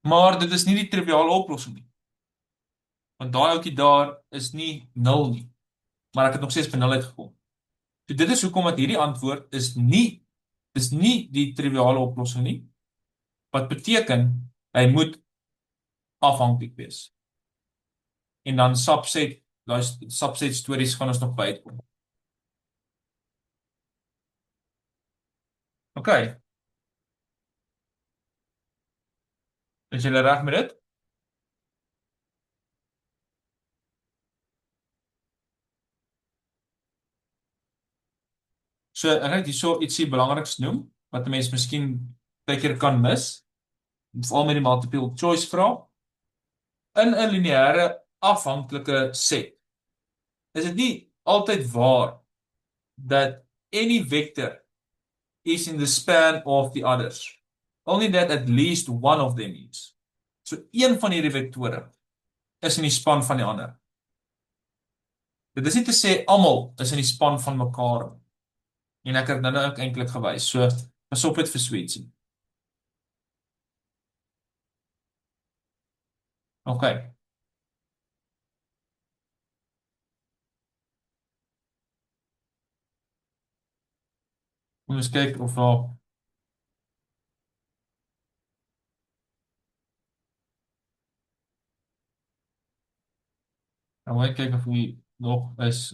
Maar dit is nie die triviale oplossing nie. Want daai ouetjie daar is nie 0 nie. Maar ek het nog steeds by 0 uitgekom. So dit is hoekom dat hierdie antwoord is nie die triviale oplossing nie. Wat beteken hy moet afhanklik wees. En dan daai subset stories gaan ons nog by uitkom. OK, is julle reg met dit? So ek het hierso ietsie belangriks noem wat 'n mens miskien baie keer kan mis, veral met die multiple choice vrae. In 'n lineêre afhanklike set is dit nie altyd waar that any vector is in the span of the others. Only that at least one of them is. So een van hierdie vektore is in die span van die ander. Dit is nie te sê almal is in die span van mekaar nie. En ek het nou ook eintlik gewys. So pas op dit vir swetsie. OK. Kom ons kyk of daar nou moet kyk of hy nog is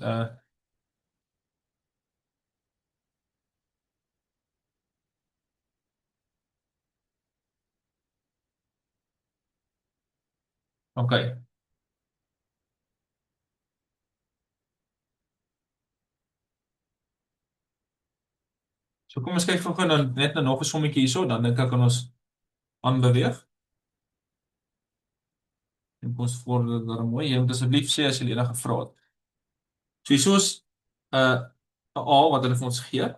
OK. So kom ons kyk gou dan net nog 'n sommetjie hierso, dan dink ek kan ons aanbeweeg. En ons vorder daar mooi. Jy moet asseblief sê as jy enige vrae het. So hierso is 'n A wat hulle vir ons gee.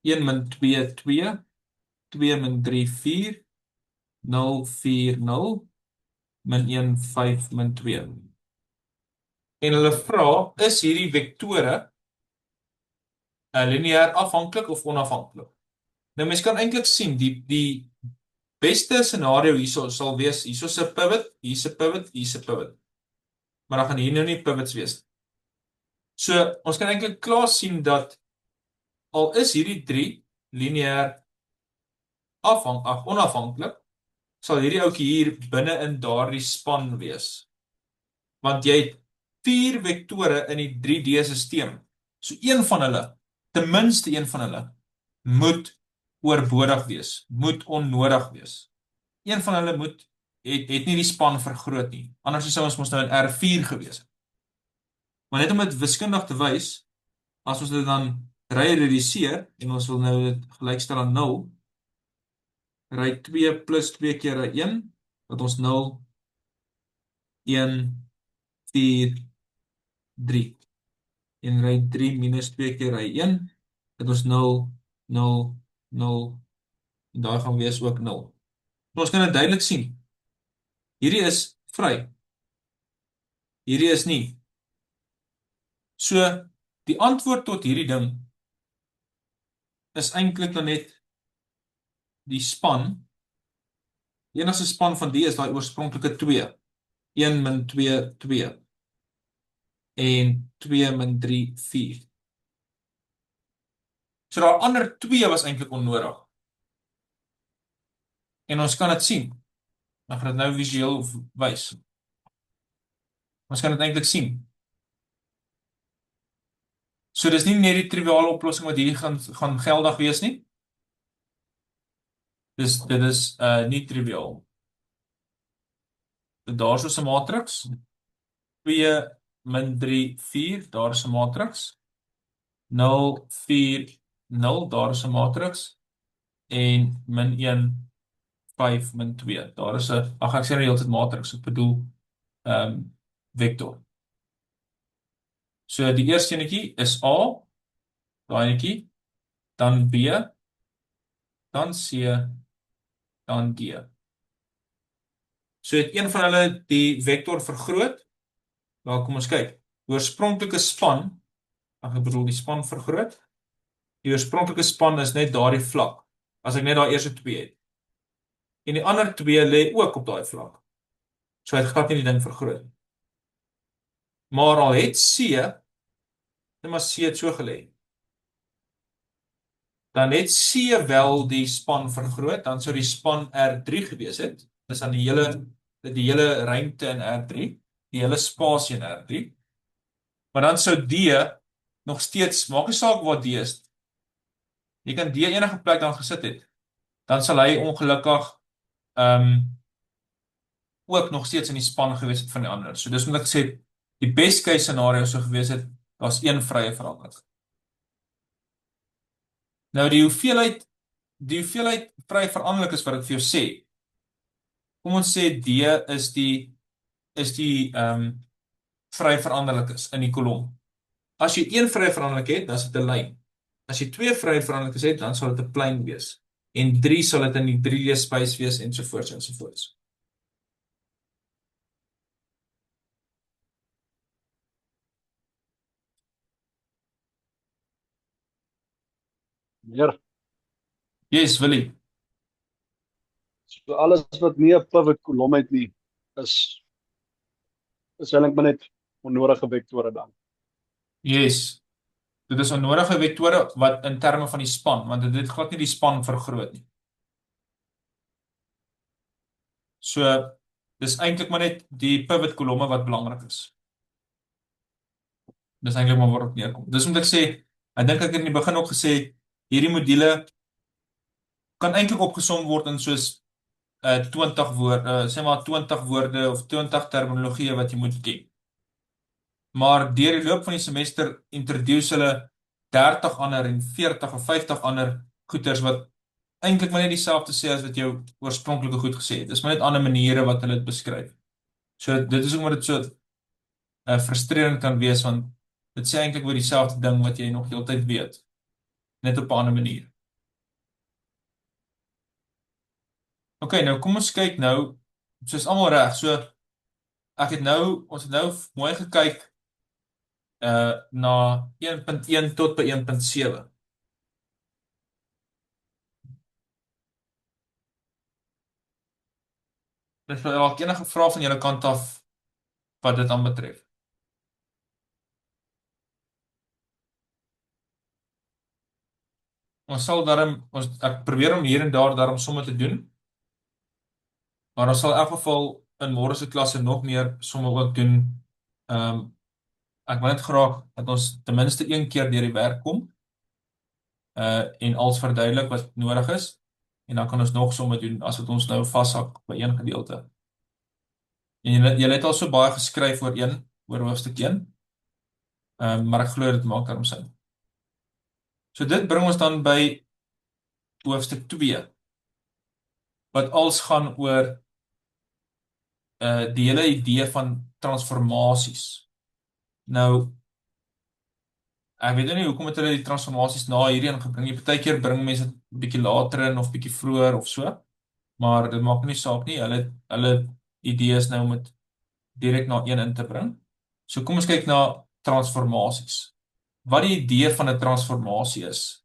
1 min 2 2, 2 min 3 4, 0 4 0, min 1 5 min 2. En hulle vra, is hierdie vektore lineêr afhanklik of onafhanklik? Nou mens kan eintlik sien die beste scenario hierso sal wees hierso 'n pivot, hier's 'n pivot, hier's 'n pivot. Maar dan gaan hier nou nie pivots wees nie. So ons kan eintlik klaar sien dat al is hierdie 3 lineêr onafhanklik, sal hierdie ouetjie hier binne in daardie span wees. Want jy het 4 vektore in die 3D-sisteem. So een van hulle, ten minste een van hulle, moet oorbodig wees, moet onnodig wees. Een van hulle het nie die span vergroot nie. Anders sou ons mos nou in R4 gewees het. Maar net om dit wiskundig te wys, as ons dit dan reduseer en ons wil nou dit gelykstel aan 0, ry 2 plus 2 keer ry 1, wat ons 0 1 4 3. En ry 3 minus 2 keer ry 1, dit ons 0 0 0 en daar gaan wees ook 0. So ons kan dit duidelik sien. Hierdie is vry. Hierdie is nie. So die antwoord tot hierdie ding is eintlik dan net die span. Die enigste span van die is daai oorspronklike 2. 1 min 2 2 en 2 min 3 4. So daai ander 2 was eintlik onnodig. En ons kan dit sien. Ek gaan dit nou visueel wys. Ons kan dit eintlik sien. So dis nie net die triviale oplossing wat hier gaan geldig wees nie. Dit is nie triviaal. Daar is 'n matriks. 2 min 3 4, daar is 'n matriks. 0 4 0, daar is 'n matriks. En min 1 5 min 2. Daar is 'n ek sê nou heeltyd matriks, ek bedoel vektor. So die eerste enetjie is A, daai enetjie, dan B, dan C, dan D. So het een van hulle die vektor vergroot. Wel, kom ons kyk. Die oorspronklike span, ek bedoel die span vergroot. Die oorspronklike span is net daardie vlak. As ek net daai eerste twee het. En die ander twee lê ook op daai vlak. So hy het glad nie die ding vergroot. Maar al het C, net maar C het so gelê. Dan het C wel die span vergroot, dan sou die span R3 gewees het. Dis dan die hele ruimte in R3, die hele spasie in R3. Maar dan sou D nog steeds, maak nie saak waar D is. Jy kan D enige plek dan gesit het. Dan sal hy ongelukkig ook nog steeds in die span gewees het van die ander. So dis moet ek sê, die best case scenario sou gewees het, daar's een vrye veranderlik. Nou die hoeveelheid vrye veranderlik is wat ek vir jou sê. Kom ons sê D is die vrye veranderlik is in die kolom. As jy een vrye veranderlik het, dan is dit 'n lyn. As jy twee vrye veranderlikes het, dan sal dit 'n plein wees. En 3 sal dit in die 3D space wees ensovoorts ensovoorts. Meer. Yes, Willie. So alles wat nie 'n pivot kolom het nie, is eintlik maar net onnodige vektore dan. Yes. Dit is onnodige vektore wat in terme van die span, want dit glad nie die span vergroot nie. So, dis eintlik maar net die pivot kolomme wat belangrik is. Dis eintlik maar waar dit neerkom. Dis moet ek sê, ek dink ek het in die begin ook gesê, hierdie module kan eintlik opgesom word in soos 20 woorde, sê maar 20 woorde of 20 terminologieë wat jy moet ken. Maar deur die loop van die semester introduce hulle 30 ander en 40 of 50 ander goeters wat eintlik maar net dieselfde sê as wat jou oorspronklike goed gesê het. Dis maar net ander maniere wat hulle dit beskryf. So dit is ook maar dit so frustrerend kan wees, want dit sê eintlik oor dieselfde ding wat jy nog heeltyd weet, net op 'n ander manier. OK, nou kom ons kyk nou, soos almal reg. So ons het nou mooi gekyk na 1.1 tot by 1.7. Dis wel enige vrae van julle kant af wat dit aanbetref. Ek probeer om hier en daar daarom somme te doen. Maar ons sal in elk geval in môre se klasse nog meer somme ook doen. Ek wil net graag dat ons ten minste een keer deur die werk kom en alles verduidelik wat nodig is. En dan kan ons nog somme doen as wat ons nou vashak by een gedeelte. En jy het al so baie geskryf oor hoofstuk 1. Maar ek glo dit maak daarom sin. So dit bring ons dan by hoofstuk 2. Wat als gaan oor die hele idee van transformasies. Nou, ek weet nie hoekom het hulle die transformasies na hierheen gebring nie. Partykeer bring mense dit 'n bietjie later in of bietjie vroeër of so. Maar dit maak nie saak nie. Hulle idee is nou om dit direk na een in te bring. So kom ons kyk na transformasies. Wat die idee van 'n transformasie is.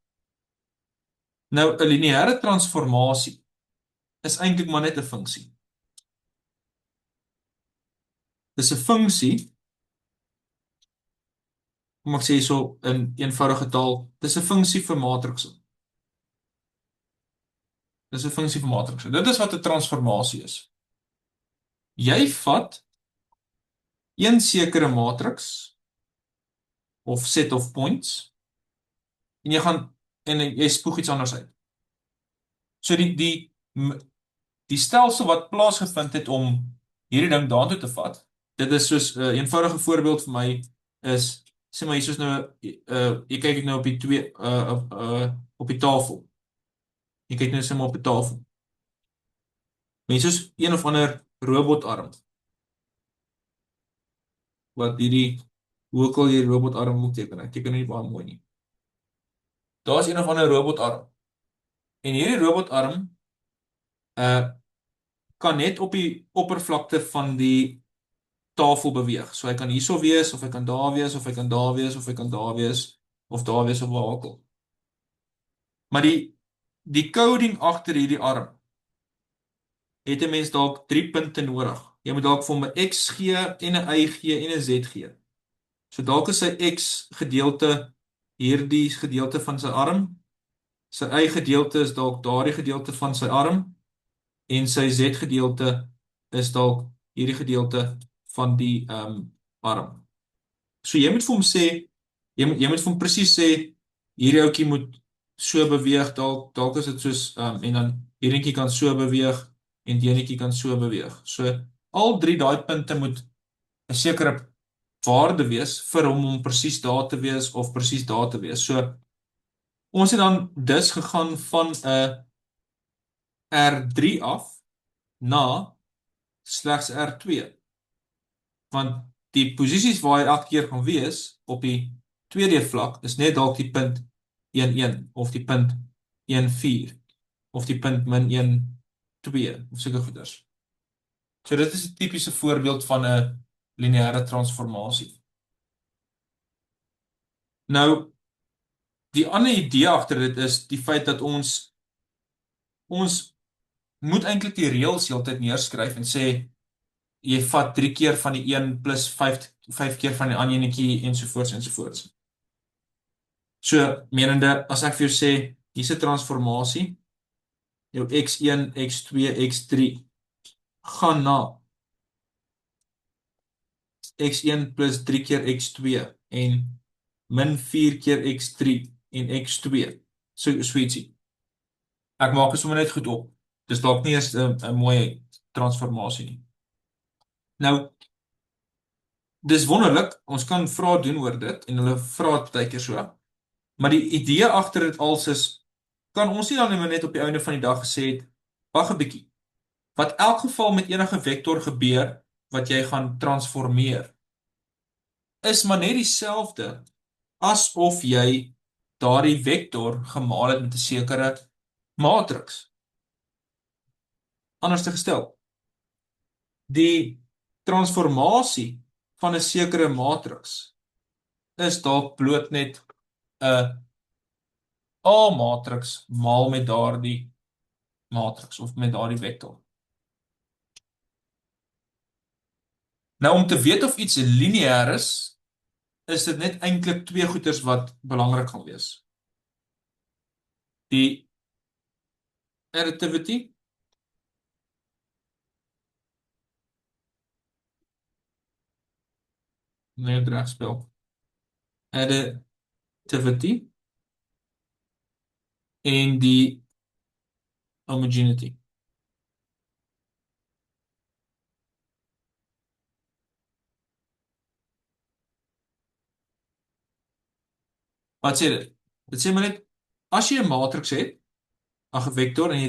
Nou, 'n lineêre transformasie is eintlik maar net 'n funksie. Dis 'n funksie. Kom ek sê so in eenvoudige taal, dis 'n funksie vir matrikse. Dis 'n funksie vir matrikse. Dit is wat 'n transformasie is. Jy vat een sekere matriks of set of points en jy spoeg iets anders uit. So die stelsel wat plaasgevind het om hierdie ding daartoe te vat, dit is soos 'n eenvoudige voorbeeld vir my is, sê maar hier is nou jy kyk nou op die twee op die tafel. Jy kyk nou sê maar op die tafel. Mense soos een of ander robotarm. Wat hoe ek al hierdie robotarm moet teken. Ek teken nie baie mooi nie. Daar's een of ander robotarm. En hierdie robotarm uh kan net op die oppervlakte van die tafel beweeg. So hy kan hierso wees of hy kan daar wees of hy kan daar wees of hy kan daar wees of daar wees of waar ook al. Maar die coding agter hierdie arm het 'n mens dalk 3 punte nodig. Jy moet dalk vir hom 'n X gee en 'n Y gee en 'n Z gee. So dalk is sy X gedeelte hierdie gedeelte van sy arm. Sy Y gedeelte is dalk daardie gedeelte van sy arm en sy Z gedeelte is dalk hierdie gedeelte van die arm. So jy moet vir hom sê, jy moet vir hom presies sê hierdie ouetjie moet so beweeg, dalk is dit soos en dan hierdie kan so beweeg en die enetjie kan so beweeg. So al drie daai punte moet 'n sekere waarde wees vir hom om presies daar te wees of presies daar te wees. So ons het dan dus gegaan van 'n R3 af na slegs R2. Want die posisies waar hy elke keer gaan wees op die 2D vlak is net dalk die punt 11 of die punt 14 of die punt -2 of sulke goeders. So dit is 'n tipiese voorbeeld van 'n lineêre transformasie. Nou, die ander idee agter dit is die feit dat ons moet eintlik die reëls heeltyd neerskryf en sê jy vat 3 keer van die een plus 5 keer van die ander enetjie ensovoorts ensovoorts. So, menende as ek vir jou sê hier's 'n transformasie, jou x1, x2, x3 gaan na x1 plus 3 keer x2 en min 4 keer x3 en x2. So ietsie. Ek maak dit sommer net goed op. Dis dalk nie eens 'n mooi transformasie nie. Nou, dis wonderlik, ons kan vrae doen oor dit en hulle vra dit baie keer so. Maar die idee agter dit als is, kan ons nie dan net op die einde van die dag gesê het, wag 'n bietjie. Wat elk geval met enige vektor gebeur wat jy gaan transformeer, is maar net dieselfde asof jy daardie vektor gemaal het met 'n sekere matriks. Anders te gestel, die transformasie van 'n sekere matriks is dalk bloot net 'n A-matriks maal met daardie matriks of met daardie vektor. Nou om te weet of iets lineêr is dit net eintlik twee goeters wat belangrik gaan wees. Die additivity nee, reg spel. Additivity en die homogeneity. Wat sê dit? Dit sê maar net as jy 'n matriks het, 'n vektor en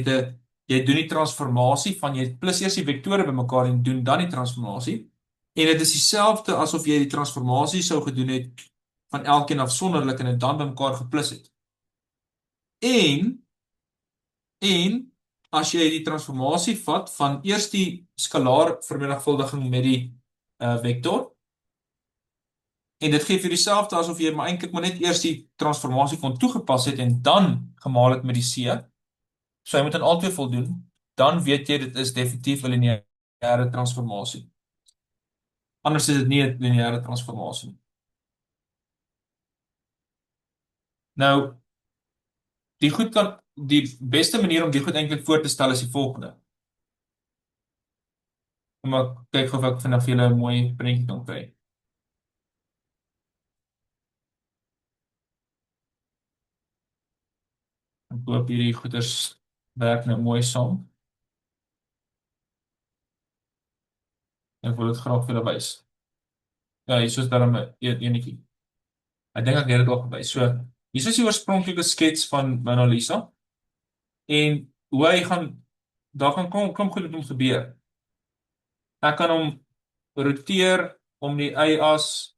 jy doen die transformasie van jy plus eers die vektore bymekaar en doen dan die transformasie. En dit is dieselfde asof jy die transformasie sou gedoen het van elkeen afsonderlik en dit dan bymekaar geplus het. En as jy die transformasie vat van eers die skalaar vermenigvuldiging met die vektor en dit gee vir dieselfde asof jy maar eintlik maar net eers die transformasie kon toegepas het en dan gemaal het met die C. So jy moet aan albei voldoen, dan weet jy dit is definitief 'n lineêre transformasie. Anders is dit nie 'n lineêre transformasie nie. Nou, die beste manier om die goed eintlik voor te stel is die volgende. Maar kyk of ek vanaf julle 'n mooi prentjie kan kry. Ek hoop hierdie goeders werk nou mooi saam. Ek wil dit graag vir julle wys. Ja, hier is daarom 'n enetjie. Ek dink ek het dit al gewys. So, hier is die oorspronklike skets van Mona Lisa en hoe hy gaan daar gaan kom goed met hom gebeur. Ek kan hom roteer om die y-as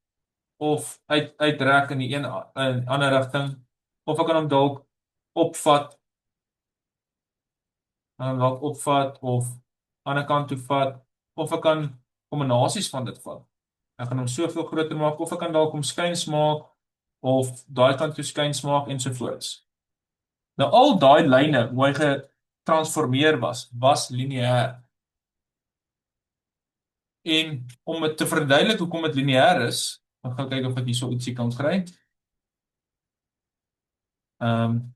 of uitrek in die een in ander rigting of ek kan hom dalk opvat en dan dalk opvat of aan 'n kant toe vat of ek kan kombinasies van dit vat. Ek kan hom soveel groter maak of ek kan dalk hom skuins maak of daai kant toe skuins maak ensovoorts. Nou al daai lyne hoe hy getransformeer was lineêr. En om dit te verduidelik hoekom dit lineêr is, dan gaan kyk of ek hierso ietsie kan kry. Ehm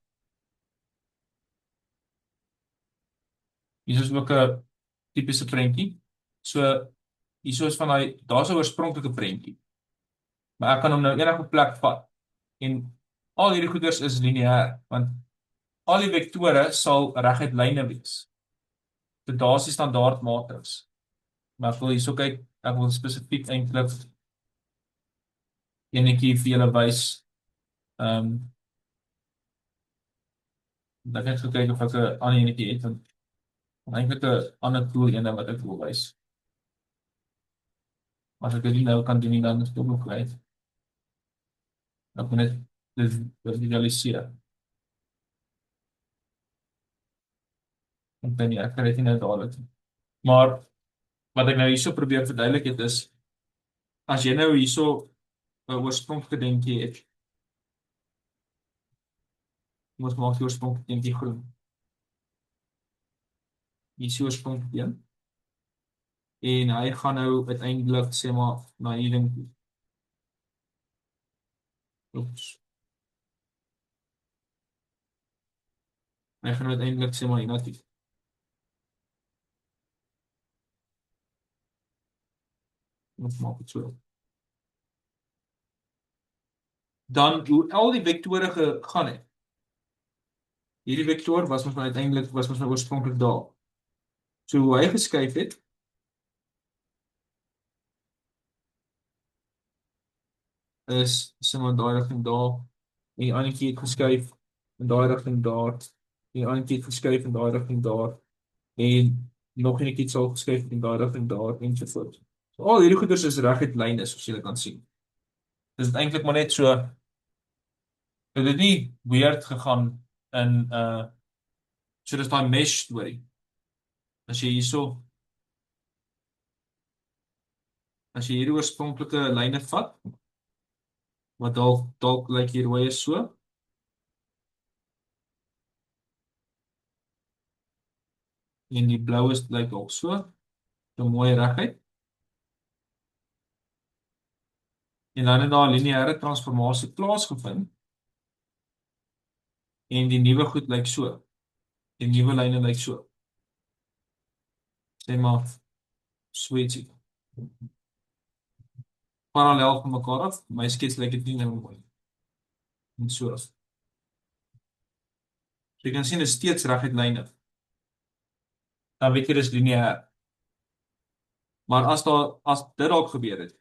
hier is ook 'n tipiese prentjie. So hierso is van daar's 'n oorspronklike prentjie. Maar ek kan hom nou enige plek vat. En al hierdie goeders is lineêr, want al die vektore sal reguit lyne wees. So daar's die standaard matriks. Maar ek wil hierso kyk, ek wil spesifiek eintlik enetjie vir julle wys. Dan net so kyk of ek 'n ander enetjie het, want eintlik 'n ander tool ene wat ek wil wys. As ek dit nie nou kan doen nie, dan is dit ook nog kwyt. Ek moet net dit visualiseer. Ek weet nie, ek kan dit nie nou dadelik nie. Maar wat ek nou hierso probeer verduidelik het is, as jy nou hierso 'n oorspronklike dingetjie het, moet maak die oorspronklike dingetjie groen. Hier is die oorspronklike een. En hy gaan nou uiteindelik sê maar na hierdie ding toe. Oeps. Hy gaan nou uiteindelik sê maar hiernatoe. Ons maak dit so. Dan hoe al die vektore gegaan het. Hierdie vektor was ons uiteindelik oorspronklik daar. So hoe hy geskuif het, is sommer daai rigting daar, en die ander keer het geskuif in daai rigting daar, en die ander keer het geskuif in daai rigting daar, en nog een keer sal geskuif in daai rigting daar, ensovoorts. So al hierdie goeders is reguit lyne, soos julle kan sien. Dis dit eintlik maar net so, het dit nie weird gegaan in so dis daai mesh storie. As jy hierdie oorspronklike lyne vat, wat dalk lyk hier rooi is so, en die blou is lyk ook so mooi reguit. En dan het daar 'n lineêre transformasie plaasgevind, en die nuwe goed lyk so. Die nuwe lyne lyk so. Sê maar swetjie. Parallel van mekaar af, my skets lyk dit nie nou mooi. En so. So jy kan sien dit is steeds reguit lyne. Dan weet jy dis lineêr. Maar as dit dalk gebeur het,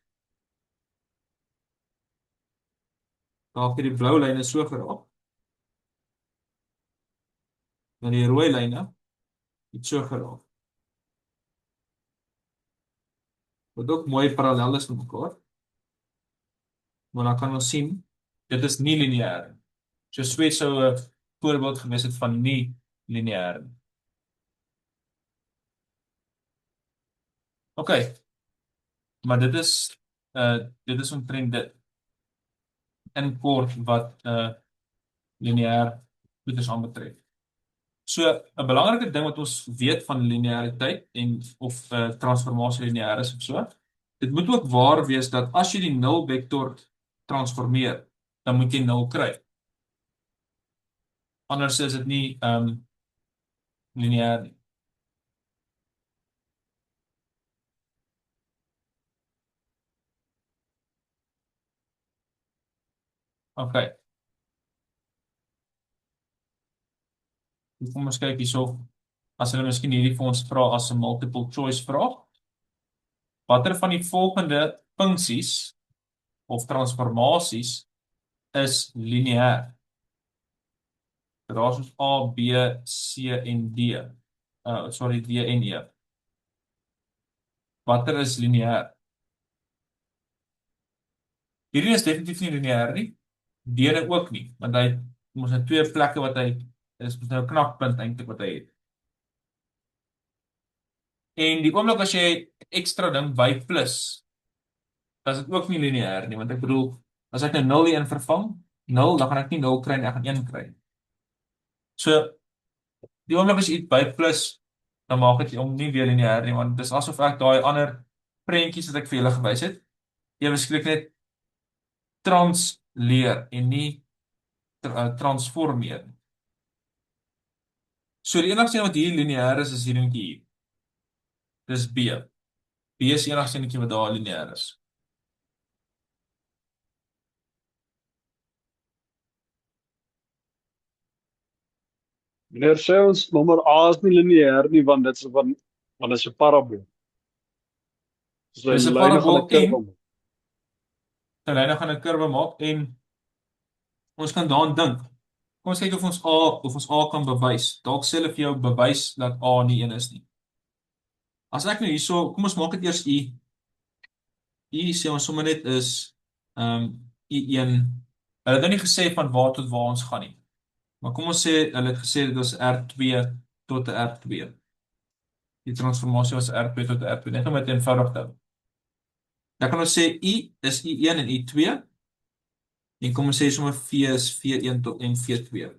dalk het die blou lyne so geraak, dan die rooi lyne het so geraak. Wat ook mooi parallel is met mekaar. Maar dan kan ons sien, dit is nie lineêr. So Sweet sou 'n voorbeeld gewees het van nie lineêr. OK. Maar dit is omtrent dit. In kort wat lineêr goeders aanbetref. So 'n belangrike ding wat ons weet van lineariteit en of transformasie lineêr is of so, dit moet ook waar wees dat as jy die nul vektor transformeer, dan moet jy nul kry. Anders is dit nie lineêr nie. OK. Kom ons kyk hierso. As hulle miskien hierdie vir ons vra as 'n multiple choice vraag. Watter van die volgende funksies of transformasies is lineêr? Daar is A, B, C en D. D en E. Watter is lineêr? Hierdie is definitief nie lineêr nie. D ook nie, want hy het mos net twee plekke wat hy is nou 'n knakpunt eintlik wat hy het. En die oomblik as jy ekstra ding by plus, dan is dit ook nie lineêr nie, want ek bedoel, as ek nou 0 die 1 vervang, 0, dan gaan ek nie 0 kry nie, ek gaan 1 kry. So, die oomblik as jy iets by plus, dan maak dit om nie weer lineêr nie, want dit is asof ek daai ander prentjies wat ek vir julle gewys het, ewe skielik net transleer en nie transformeer nie. So die enigste een wat hier lineêr is hier eentjie hier. Dis B. B is die enigste eentjie wat daar lineêr is. Meneer sê ons nommer A is nie lineêr nie want dit is want dit is 'n parabool. So Dis 'n lyne gaan parabool 'n kurwe en maak. die lyne gaan 'n kurwe maak en ons kan daaraan dink. Kom ons kyk of ons A kan bewys. Dalk sê hulle vir jou bewys dat A nie 1 is nie. As ek nou hierso, kom ons maak dit eers I. I sê ons sommer net is I1. Hulle het nou nie gesê van waar tot waar ons gaan nie. Maar kom ons sê hulle het gesê dit was R2 tot 'n R2. Die transformasie was R2 tot 'n R2. Net om dit eenvoudig te hou. Dan kan ons sê I is I1 en I2. En kom ons sê sommer V is V1 tot en V2.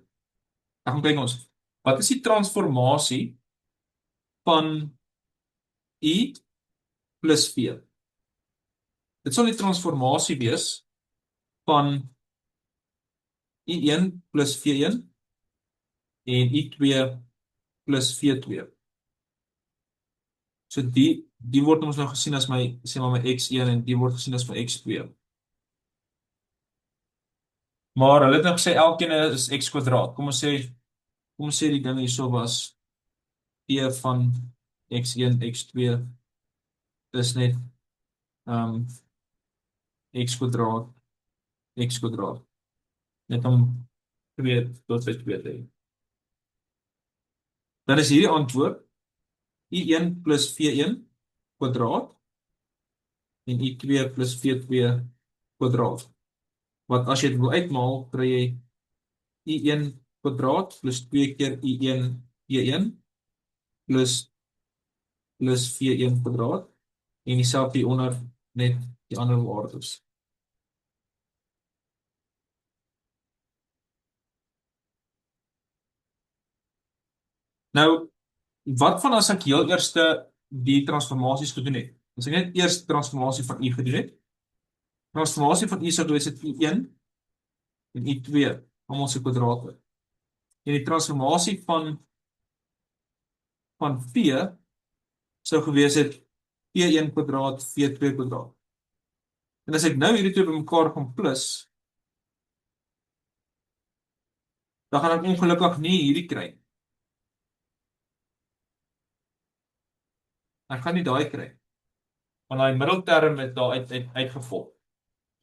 Dan gaan kyk ons. Wat is die transformasie van I plus V? Dit sal die transformasie wees van I1 plus V1 en I2 plus V2. So die word ons nou gesien as my, sê maar my X1 en die word gesien as my X2. Maar hulle het nou gesê elkeen is X kwadraat. Kom ons sê die ding hierso was P van X1, X2 is net X kwadraat, X kwadraat. Net om 2 tot by 2 te hê. Dan is hierdie antwoord I1 plus V1 kwadraat en I2 plus V2 kwadraat. Wat as jy dit wil uitmaal, kry jy I1 kwadraat plus 2 keer I1 V1 plus V1 kwadraat en dieselfde hieronder net die ander waardes. Nou, wat van as ek heel eerste die transformasies gedoen het? As ek net eers transformasie van I gedoen het, transformasie van I sou gewees het I1 en I2, almal se kwadrate. En die transformasie van P sou gewees het P1 kwadraat, V2 kwadraat. En as ek nou hierdie twee bymekaar gaan plus, dan gaan ek ongelukkig nie hierdie kry. Ek gaan nie daai kry. Want daai middelterm het daar uitgevolg.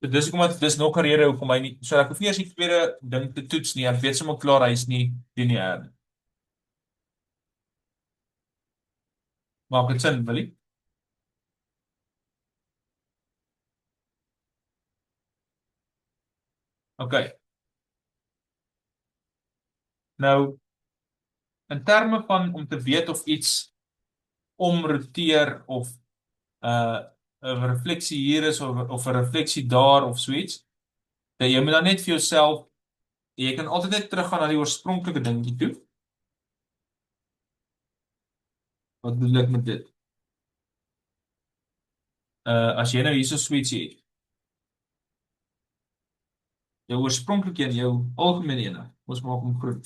So dis hoekom dis nog 'n rede hoekom hy nie, so ek hoef nie eers die tweede ding te toets nie. Ek weet sommer klaar hy is nie lineêr nie. Maak dit sin, Willie? OK. Nou, in terme van om te weet of iets omroteer of 'n refleksie hier is of 'n refleksie daar of so iets, dat jy moet dan net vir jouself, jy kan altyd net teruggaan na die oorspronklike dingetjie toe. Wat bedoel ek met dit? As jy nou hierso so iets het, jou oorspronklike en jou algemene ene, ons maak hom groen,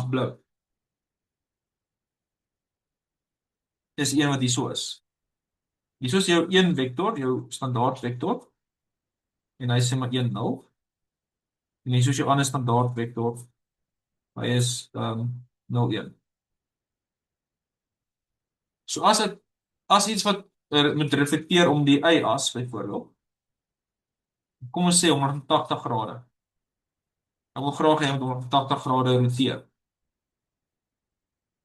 blou. Dis een wat hierso is. Hierso is jou een vektor, jou standaard vektor. En hy sê maar 1 0. En hierso is jou ander standaard vektor. Hy is 0 1. So as iets wat moet reflekteer om die y-as byvoorbeeld. Kom ons sê 180 grade. Ek wil graag hê hy moet 180 grade roteer.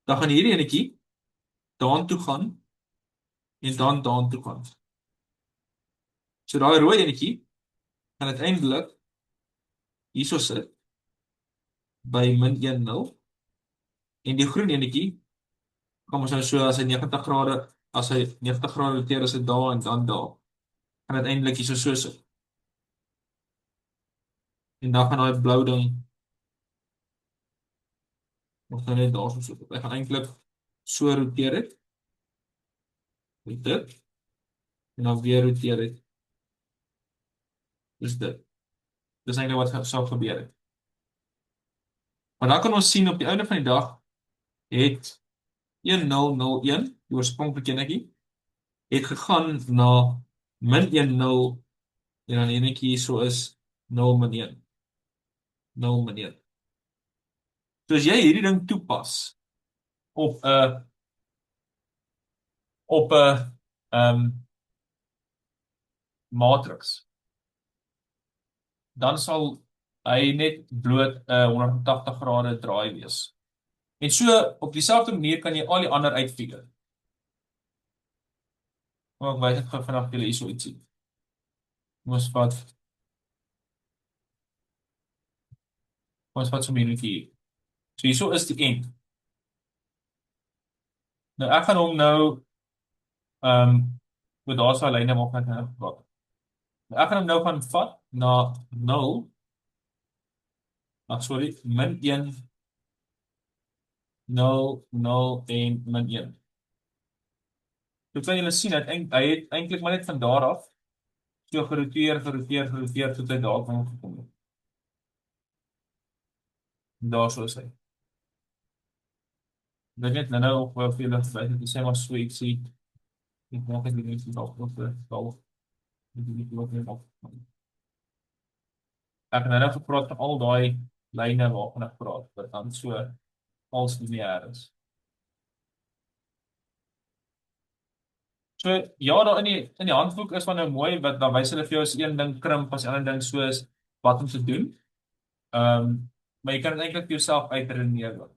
Dan gaan hierdie enetjie daartoe gaan en dan daartoe gaan. So daai rooi enetjie gaan uiteindelik hierso sit by -1 0 en die groen enetjie kom ons nou so as hy 90 grade As hy 90 grade roteer, is hy daar en dan daar. Gaan uiteindelik hier so sit. En dan gaan daai blou ding nog nou net daar so sit. Hy gaan eintlik so roteer het. Met dit. En dan weer roteer het. Dis dit. Dis eintlik wat sou gebeur het. Maar dan kan ons sien op die einde van die dag het 1001, die oorspronklike enetjie, het gegaan na -10 en dan enetjie hierso is 0-1. 0-1. So as jy hierdie ding toepas op 'n matrix, dan sal hy net bloot 'n 180 grade draai wees. En so op dieselfde manier kan jy al die ander uitfigure. Maar ek wys dit gou vinnig vir julle hierso ietsie. Ons vat so 'n minuutjie hier. So hierso is die end. Nou ek gaan hom nou met daar so 'n lyne maak net nou gepraat. Nou ek gaan hom nou gaan vat na 0. Ag sorry, -1 0 0 1 -1. Dit kan julle sien dat hy het eintlik maar net van daar af so geroteer tot hy daar kan gekom het. Daar so is hy. Dit net nou op vir julle wys dit sê maar so ietsie. Ek maak dit net so dalk op dalk. Dit is nie wat net op. Ek het nou gepraat van al daai lyne waarvan ek praat, wat dan so als lineair is. So ja, daar in die handboek is van nou mooi wat dan wys hulle vir jou as een ding krimp, as 'n ander ding so is wat om te doen. Maar jy kan dit eintlik vir jouself uitredeneer.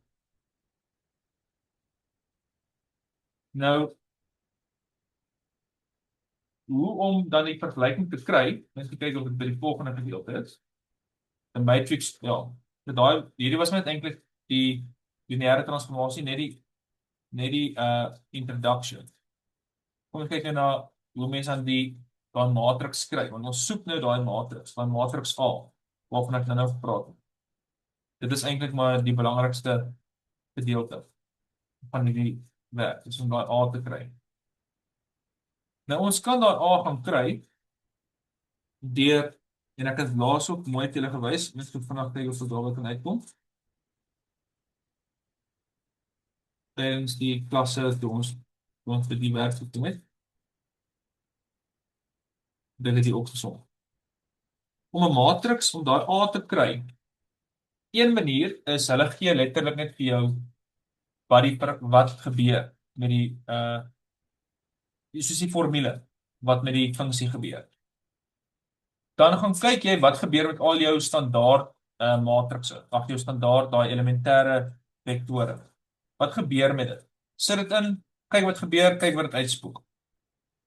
Nou hoe om dan die vergelyking te kry? Net kyk of dit by die volgende gedeelte is. Die matrix, ja. Hierdie was net eintlik die lineêre transformasie, net die introduction. Kom ons kyk nou na hoe mense aan daai matrix skryf, want ons soek nou daai matrix A, waarvan ek nou gepraat het. Dit is eintlik maar die belangrikste gedeelte van hierdie werk, is om daai A te kry. Nou ons kan daai A gaan kry deur, en ek het laas ook mooi vir julle gewys, net so vinnig kyk of dit daar wat kan uitkom. Tydens die klasse toe ons vir die werk gedoen het. Dit het hier opgesom. Om 'n matrix, om daai A te kry, een manier is, hulle gee letterlik net vir jou wat gebeur met soos die formule, wat met die funksie gebeur. Dan gaan kyk jy wat gebeur met al jou standaard matrixe, of jou standaard daai elementêre vektore. Wat gebeur met dit? Sit dit in, kyk wat gebeur, kyk wat dit uitspoek.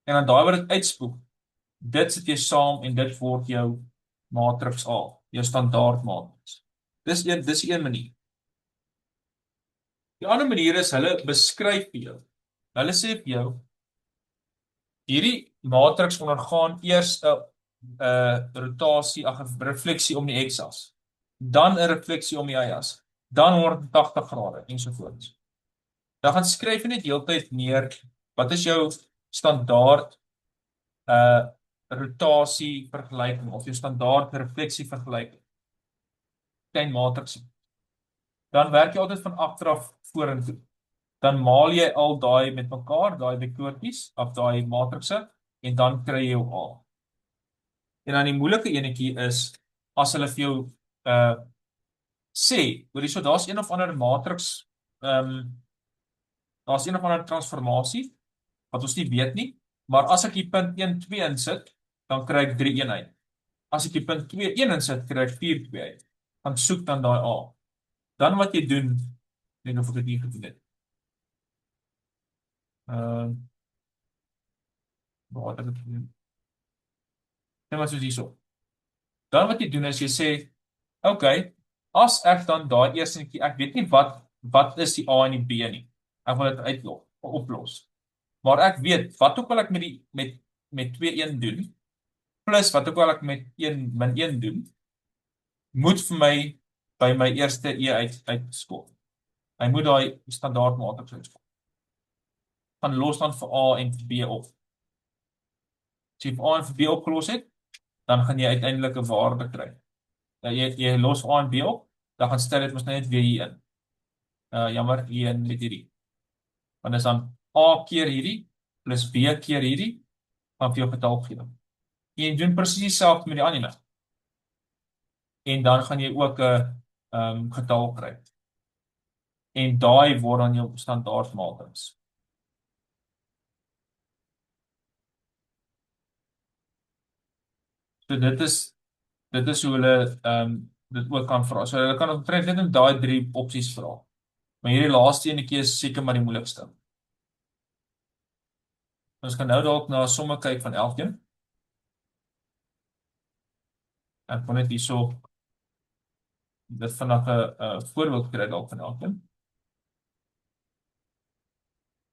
En dan daai wat dit uitspoek, dit sit jy saam en dit word jou matrix A, jou standaard matrix. Dis een manier. Die ander manier is, hulle beskryf vir jou. Hulle sê vir jou, hierdie matrix ondergaan eers 'n rotasie, 'n refleksie om die x-as, dan 'n refleksie om die y-as, dan 180 grade ensovoorts. Dan gaan skryf jy net heeltyd neer, wat is jou standaard rotasie vergelyking, of jou standaard refleksie vergelyking, klein matrix. Dan werk jy altyd van agteraf vorentoe. Dan maal jy al daai met mekaar, daai vektortjies, of daai matrixe, en dan kry jy jou A. En dan die moeilike enetjie is, as hulle vir jou sê, hoor hierso, daar's een of ander matrix, daar's een of ander transformasie, wat ons nie weet nie, maar as ek die punt 1, 2 insit, dan kry ek 3, 1 uit. As ek die punt 2, 1 insit, kry ek 4, 2 uit. Dan soek dan daai A. Dan wat jy doen, ek weet of ek dit nie gedoen het. Wat het ek gedoen? En wat soos hierso. Dan wat jy doen is, jy sê, okay, as ek dan daai eerste, ek weet nie wat is die A en die B nie. Ek wil dit oplos. Maar ek weet, wat ook al ek met 2-1 doen, plus wat ook al ek met 1-1 doen, moet vir my by my eerste E uitskop. Hy moet daai standaard matriks uitskop. Van los dan vir A en vir B op. As jy vir A en vir B opgelos het, dan gaan jy uiteindelik 'n waarde kry. Jy los A en B op, dan gaan stel dit mos net weer hier in. Jammer, hier in met hierdie. Want is dan A keer hierdie plus B keer hierdie van vir jou getal gee. Jy doen presies dieselfde met die ander een. En dan gaan jy ook 'n getal kry. En daai word dan jou standaard matriks. So dit is hoe hulle dit ook kan vra. So hulle kan omtrent net in daai 3 opsies vra. Maar hierdie laaste enetjie is seker maar die moeilikste. Ons gaan nou dalk na somme kyk van elkeen. Ek wil net hierso dit vinnig 'n voorbeeld kry dalk van elkeen.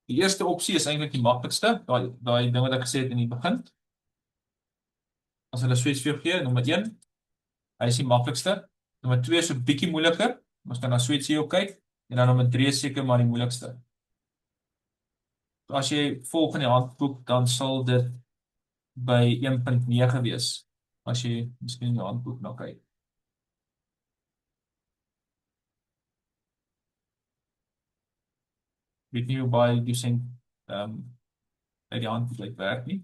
Die eerste opsie is eintlik die maklikste, daai ding wat ek gesê het in die begin. As hulle switch vir jou gee, nommer 1, hy is die maklikste. Nommer 2 is 'n bietjie moeiliker. Ons kan na switch hier kyk en dan nommer 3 is seker maar die moeilikste. As jy volg in die handboek, dan sal dit by 1.9 wees. As jy miskien in die handboek na kyk. Weet nie hoe baie dosent uit die handboek uitwerk nie.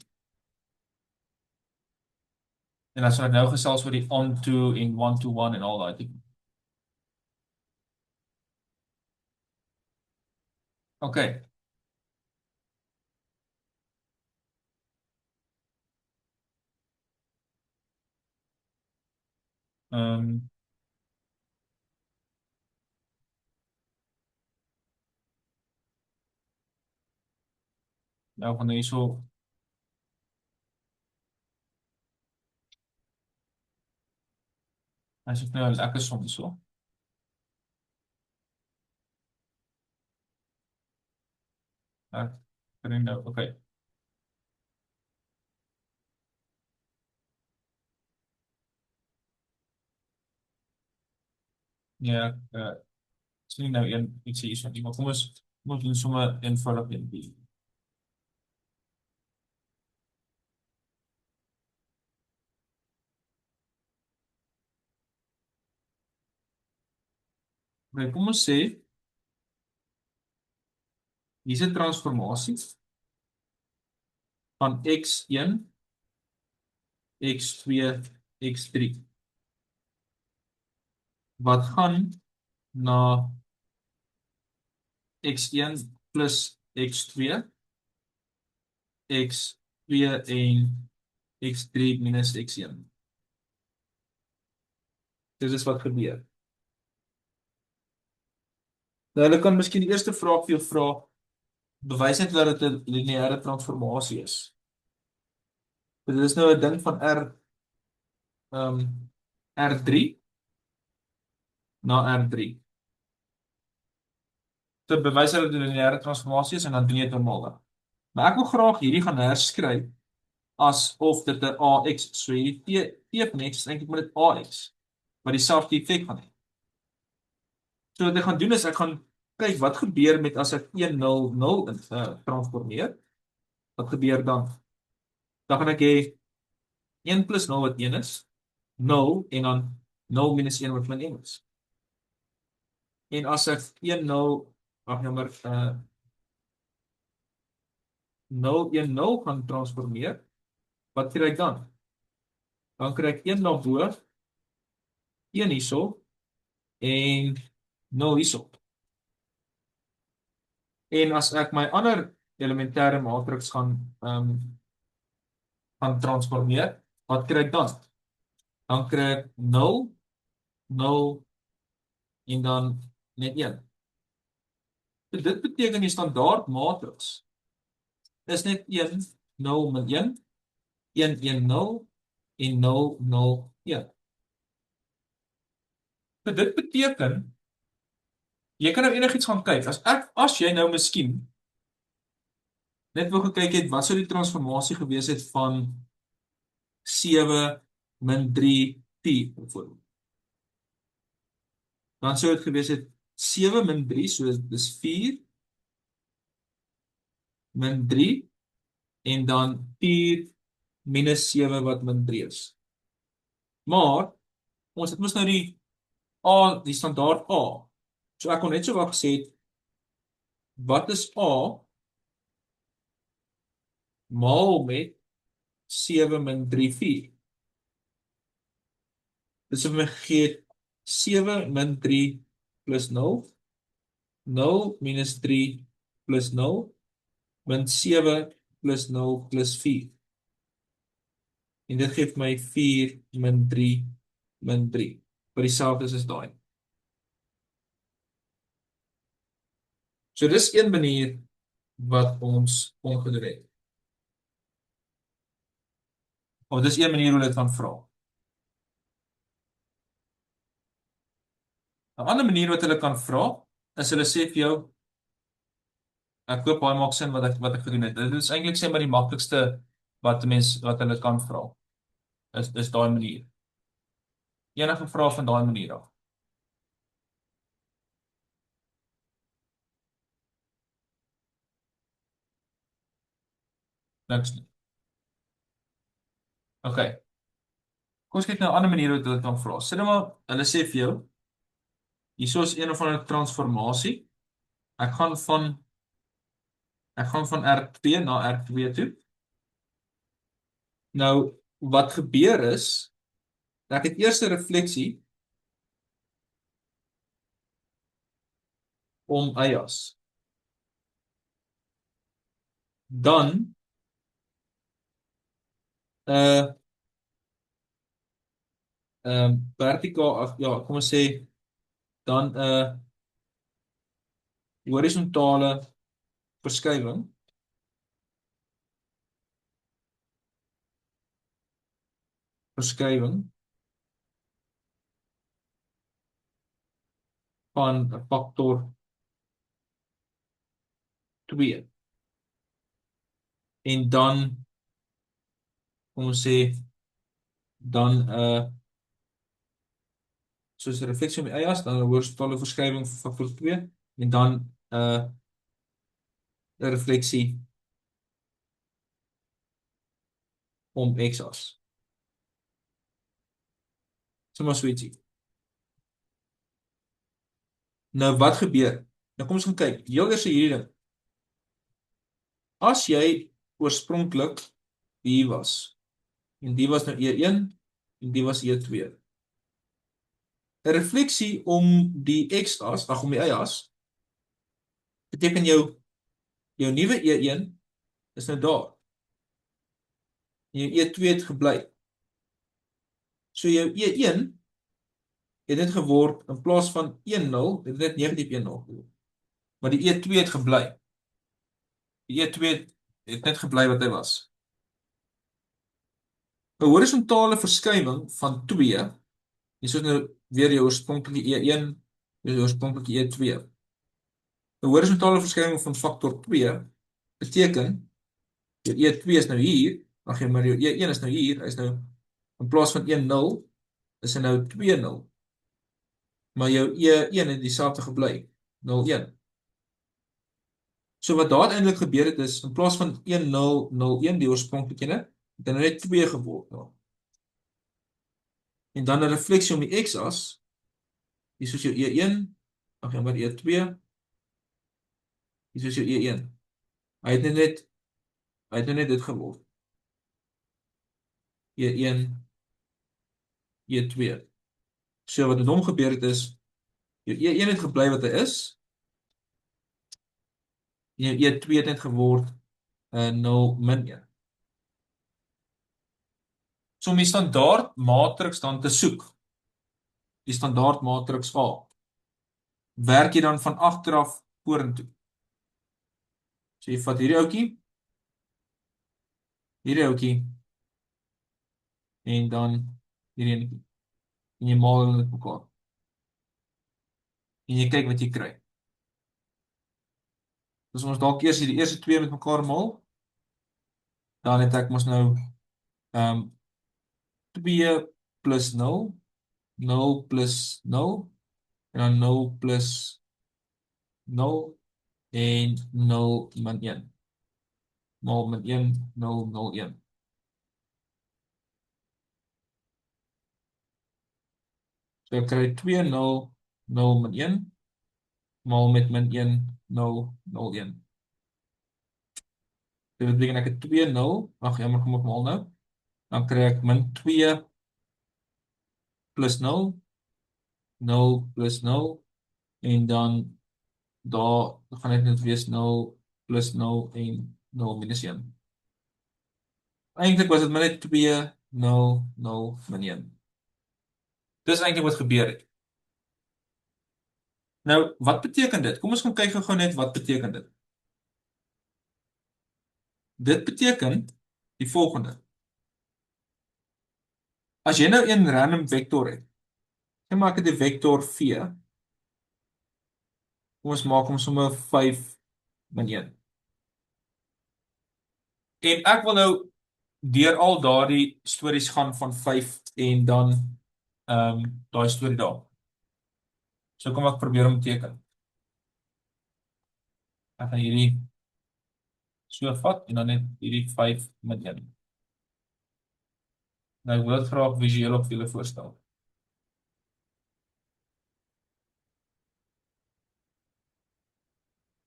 En as ons nou gesels oor die on-to en one-to-one en al daai tipe. Okay. Nou gaan hy so as ek nou 'n lekker som so. Kan ek nou, okay. Ja, sien nou iets hier so. Maar kom ons doen sommer eenvoudig een bietjie. Okay, kom ons sê hier's 'n transformasie van x1, x2, x3 wat gaan na x1 plus x2, x2 en x3 minus x1. Dit is wat gebeur. Nou, hulle kan miskien die eerste vraag vir jou vra, bewys net dat dit 'n lineêre transformasie is. Dit is nou 'n ding van R3 na R3. Dit bewys dat dit 'n lineêre transformasie is en dan doen jy dit normaalweg. Maar ek wil graag hierdie gaan herskryf asof dit 'n AX, so hierdie T van X is eintlik maar dit AX, wat dieselfde effek gaan hê. So wat ek gaan doen is ek gaan kyk wat gebeur met as ek 1 0 0 transformeer. Wat gebeur dan? Dan gaan ek hê 1 plus 0 wat 1 is, 0 en dan 0 minus 1 wat min 1 is. En as ek 1 0 jammer 0 1 0 gaan transformeer, wat kry ek dan? Dan kry ek 1 na bo, 1 hierso en 0 hierso. En as ek my ander elementêre matriks gaan transformeer, wat kry ek dan? Dan kry ek 0 0 en dan net 1. So dit beteken die standaard matriks is net 1 0 min 1 1 1 0 en 0 0 1. So dit beteken jy kan nou enigiets gaan kyk. As jy nou miskien Net wou gekyk het, wat sou die transformasie gewees het van 7 min 3, 4, bijvoorbeeld. Dan sou het gewees het 7 min 3, so dis 4, min 3, en dan 4 minus 7 wat min 3 is. Maar, ons het mos nou A, die standaard A. So ek kon net so wat gesê het, wat is A maal met 7 min 3, 4? Dus if my gegee het 7 min 3 plus 0, 0 minus 3 plus 0, min 7 plus 0 plus 4. En dit geef my 4 min 3 min 3. Wat dieselfde is as daai. So dis een manier wat ons ongedoen het. Of dis een manier hoe dit gaan vra. 'n Ander manier wat hulle kan vra, is hulle sê vir jou, ek hoop baie maak sin wat ek gedoen het. Dit is eintlik sê maar die maklikste wat hulle kan vra. Is daai manier. Enige vrae van daai manier af. Niks nie. Okay. Kom ons kyk na 'n ander manier hoe hulle kan vra. Sê nou maar, hulle sê vir jou, hierso is een of ander transformasie. Ek gaan van R2 na R2 toe. Nou, wat gebeur is, ek het eers 'n refleksie om eias. Dan vertikaal, ja, kom ons sê, dan horisontale verskywing van 'n faktor 2. En dan, kom ons sê, dan soos 'n refleksie om die eias, dan 'n horisontale verskywing van faktor 2, en dan 'n refleksie om x-as. Sommer so ietsie. Nou wat gebeur? Nou kom ons gaan kyk. Heel eers hierdie ding. As jy oorspronklik hier was, en die was nou E1 en die was E2. 'n refleksie om die x-as, om die y-as, beteken jou nuwe E1 is nou daar. En jou E2 het gebly. So jou E1 het net geword, in plaas van 1-0, het net negatief 1-0 geword. Maar die E2 het gebly. Die E2 het net gebly wat hy was. 'n horisontale verskywing van 2, hier is nou weer jou oorspronklike E1, jou oorspronklike E2. 'n horisontale verskywing van faktor 2 beteken, jou E2 is nou hier, maar jou E1 is nou hier, hy is nou, in plaas van 1-0, is hy nou 2-0. Maar jou E1 het dieselfde gebly, 0-1. So wat daar eintlik gebeur het is, in plaas van 1-0-0-1, die oorspronklike ene, het hy net 2 geword. En dan 'n refleksie om die x-as, hier soos jou E1, maar E2, hier soos jou E1. Hy het net dit geword. E1, E2. So wat met hom gebeur het is, jou E1 het gebly wat hy is, en jou E2 het net geword 0 min 1. So om die standaard matriks dan te soek, die standaard matriks A, werk jy dan van agteraf vorentoe. So jy vat hierdie ouetjie, en dan hierdie enetjie, en jy maal hulle met mekaar. En jy kyk wat jy kry. Dus ons dalk eers die eerste twee met mekaar maal, dan het ek mos nou 2 plus 0, 0 plus 0, en dan 0 plus 0, en 0 min 1. Maal met 1, 0, 0, 1. So ek kry 2, 0, 0, min 1, maal met min 1, 0, 0, 1. Dit beteken ek het 2, 0, ag jammer, kom ek maal nou. Dan kry ek min 2 plus 0, 0 plus 0, en dan daar gaan dit net wees 0 plus 0 en 0 minus 1. Eintlik was dit maar net 2, 0, 0, min 1. Dis eintlik wat gebeur het. Nou, wat beteken dit? Kom ons gaan kyk gou net wat beteken dit. Dit beteken die volgende. As jy nou een random vector het, jy maak dit 'n vector v. Kom ons maak hom sommer 5 min 1. En ek wil nou deur al daardie stories gaan van 5 en dan daai storie daar. So kom ek probeer om teken. Ek gaan hierdie so vat en dan net hierdie 5 min 1. Nou ek wil dit graag visueel op julle voorstel.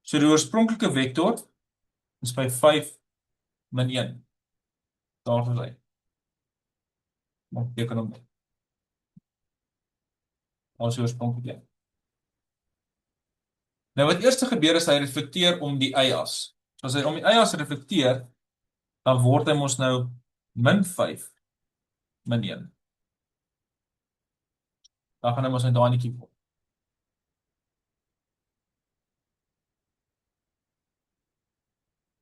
So die oorspronklike vektor is by 5 min 1. Daar is hy. Maar teken hom. Ons oorspronklik. Nou wat eers gebeur is hy reflekteer om die y-as. So as hy om die y-as reflekteer, dan word hy mos nou min 5 min 1. Dan gaan hy mos net daai netjie word.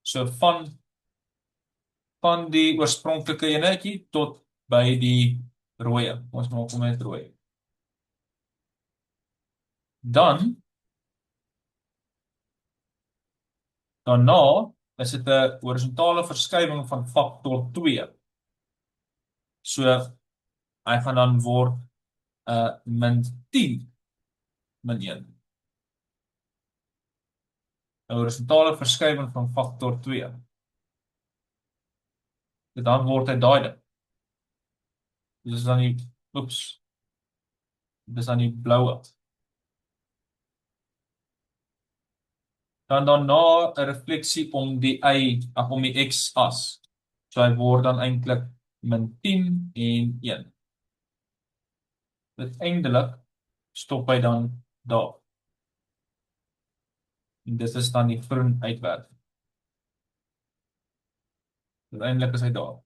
So van die oorspronklike enetjie tot by die rooie. Ons maak hom net rooi. Daarna is dit 'n horisontale verskywing van faktor 2. So hy gaan dan word min 10 min 1. 'n Horisontale verskywing van faktor 2. En dan word hy daai ding. Dis dan die dis dan die bloue. Dan daarna 'n refleksie om die om die x-as. So hy word dan eintlik min 10 en 1. Uiteindelik stop hy dan daar. En dit is dan die groen uitwerking. Uiteindelik is hy daar.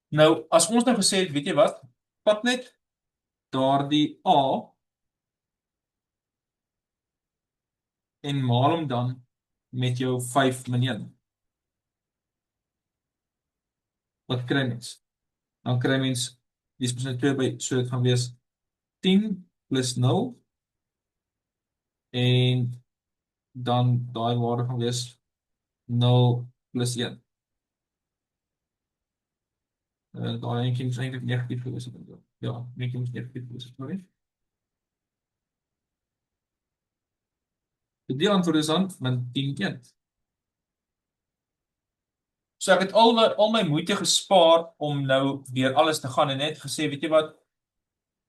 Nou, as ons nou gesê het, weet jy wat? Pak net daardie a en maal hom dan met jou 5 min 1. Wat kry mens? Dan kry mens, dis mos net 2 by, so dit gaan wees 10 plus 0 en dan daai waarde gaan wees 0 plus 1. Daai eentjie is eintlik negatief gewees. Ja, eentjie is negatief gewees, sorry. Die antwoord is dan min 10 1. So ek het al my moeite gespaar om nou deur alles te gaan en net gesê, weet jy wat?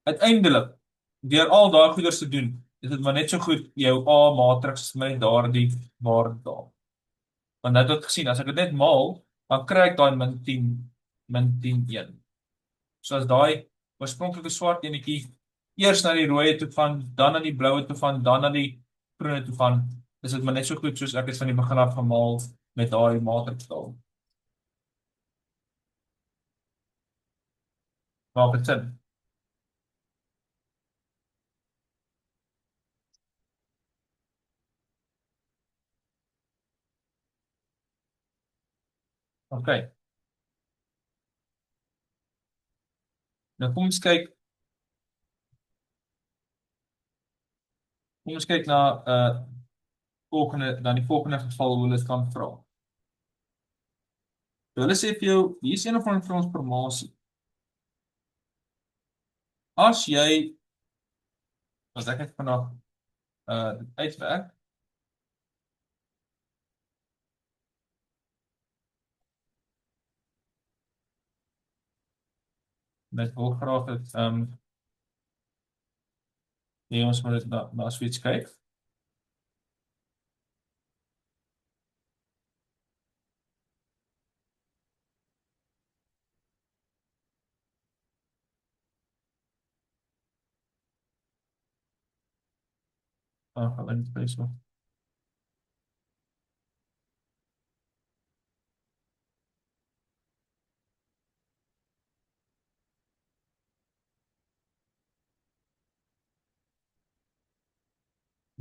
Uiteindelik, deur al daai goeders te doen, is dit maar net so goed jou A-matriks met daardie waarde daar. Want nou het ek gesien, as ek dit net maal, dan kry ek daai min 10 1. So as daai oorspronklike swart enetjie eers na die rooi toe gaan, dan na die bloue toe gaan, dan na die groene toe gaan, is dit maar net so goed soos ek het van die begin af gemaal met daai matriks daar. Maak dit sin? OK. Nou kom ons kyk Kom ons kyk na dan die volgende geval hoe hulle dit kan vra. So hulle sê vir jou, hier is een of ander transformasie. As jy, as ek net vanaf dit uitwerk, ek wil graag dat ons moet dit na switch kyk. Gaan net by so.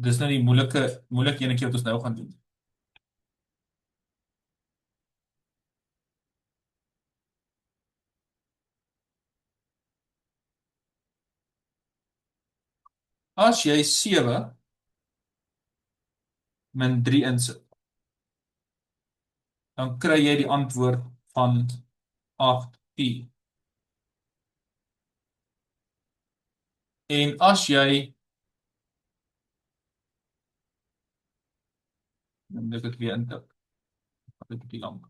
Dis nou die moeilike enetjie wat ons nou gaan doen. As jy 7 min 3 insit, dan kry jy die antwoord van 8,4. En as jy, dan moet ek weer intik, wat het die lang.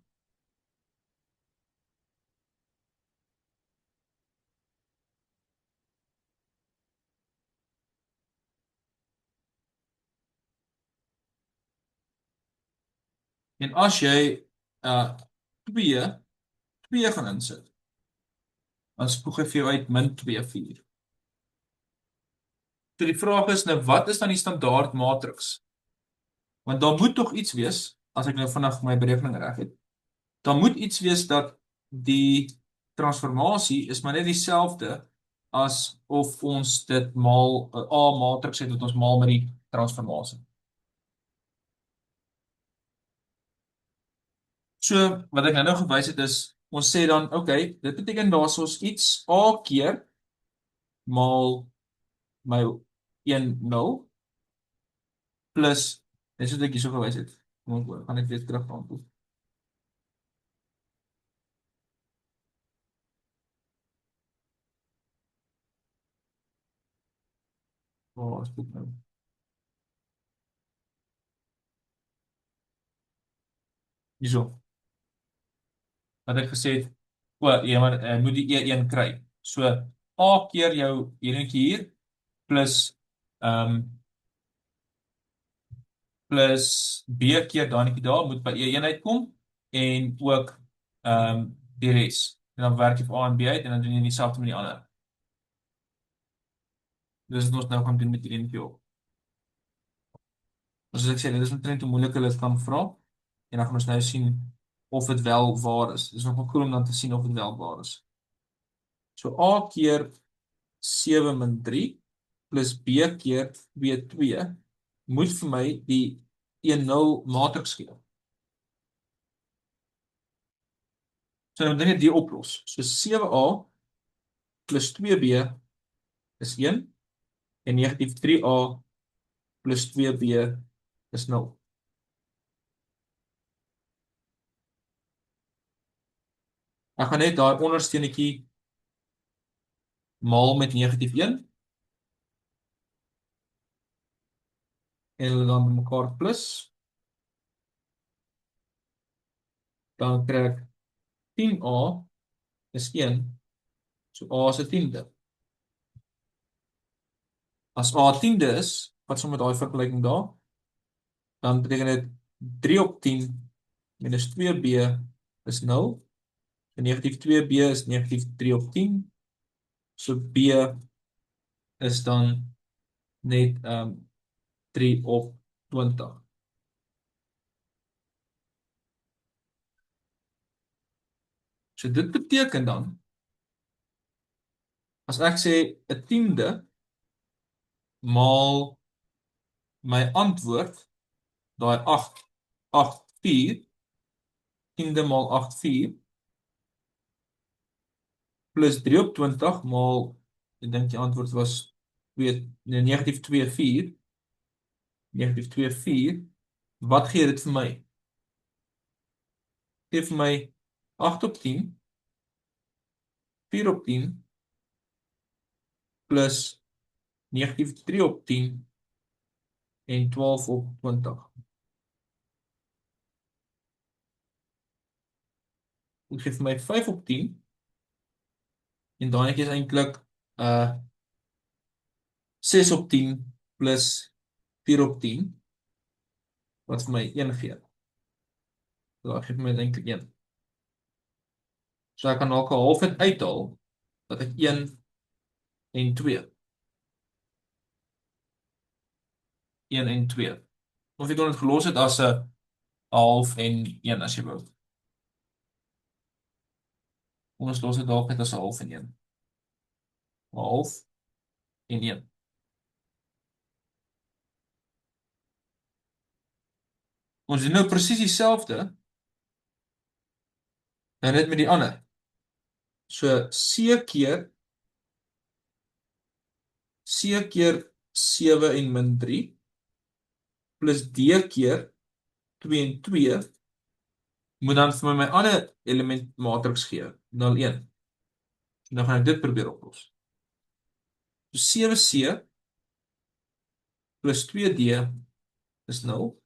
En as jy 2 gaan insit, dan spoeg hy vir jou uit min 2,4. So die vraag is nou, wat is dan die standaard matriks? Want daar moet tog iets wees, as ek nou vinnig my berekening reg het, dan moet iets wees dat die transformasie is maar net dieselfde as of ons dit maal 'n A matriks het wat ons maal met die transformasie. So wat ek nou gewys het is, ons sê dan, okay, dit beteken daar is ons iets A keer maal my 1,0 plus, dis wat ek hierso gewys het. Kom ek gaan net weer terug aan toe. Waar is dit nou? Hierso. Wat ek gesê het, ja, maar moet die E1 kry. So A keer jou hierdie hier plus plus B keer daai daar moet by E1 uitkom en ook die res. En dan werk jy vir A en B uit en dan doen jy dieselfde met die ander. Dis wat ons nou gaan doen met die NPO. Soos ek sê, dit is omtrent hoe moeilik hulle dit kan vra en dan gaan ons nou sien of dit wel waar is. Dis nog cool om dan te sien of dit wel waar is. So A keer 7 min 3 plus B keer 2 moet vir my die 1,0 matriks gee. So dan moet ek dit oplos. So 7A plus 2B is 1 en negatief 3A plus 2B is 0. Ek gaan net daai ondersteunetjie maal met negatief 1 en hulle dan mekaar plus. Dan kry ek 10A is 1. So A is 'n tiende. As A 'n tiende is, wat som met daai vergelyking daar? Dan beteken dit 3 op 10 minus 2B is 0. En negatief 2B is negatief 3 op 10. So B is dan net 3 op 20. So dit beteken dan, as ek sê 'n tiende maal my antwoord, daai 8,4, tiende maal 8,4, plus 3 op 20 maal, ek dink die antwoord was negatief 2,4, negatief 2, 4. Wat gee dit vir my? Gee vir my 8 op 10, 4 op 10, plus negatief 3 op 10 en 12 op 20. Dit gee vir my 5 op 10 en dan is eintlik 6 op 10 plus 4 op 10 wat vir my 1 gee. So dat gee vir my eintlik 1. So ek kan dalk 'n half uithaal dat ek 1 en 2. 1 en 2. Of ek kon dit gelos het as 'n half en 1 as jy wou. Ons los dit dalk net as 'n half en 1. Half en 1. Ons doen nou presies dieselfde en net met die ander. So C keer 7 en min 3 plus D keer 2 en 2 moet dan vir my ander element matriks gee, 0, 1. Nou gaan ek dit probeer oplos. So 7C plus 2D is 0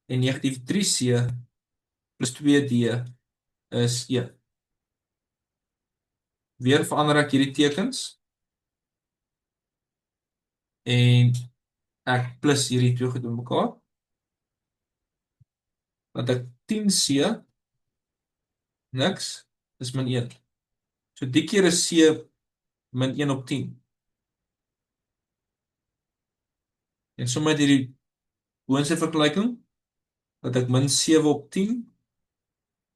en negatief 3C plus 2D is 1. Weer verander ek hierdie tekens en ek plus hierdie twee goed bymekaar. Want ek 10C niks is min 1. So die keer is C min 1 op 10. En so met hierdie boonste vergelyking dat ek min 7 op 10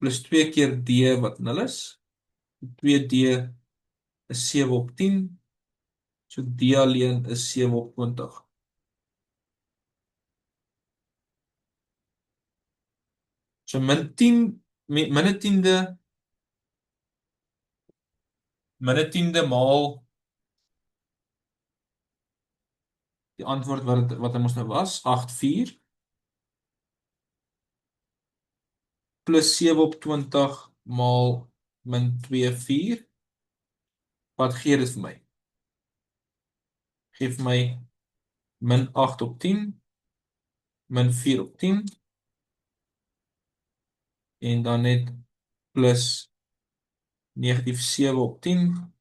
plus 2 keer D wat 0 is. 2D is 7 op 10. So D alleen is 7 op 20. So min 10, min 'n tiende maal die antwoord wat ons nou was, 8,4 plus 7 op 20 maal min 2,4. Wat gee dit vir my? Geef my min 8 op 10, min 4 op 10 en dan net plus negatief 7 op 10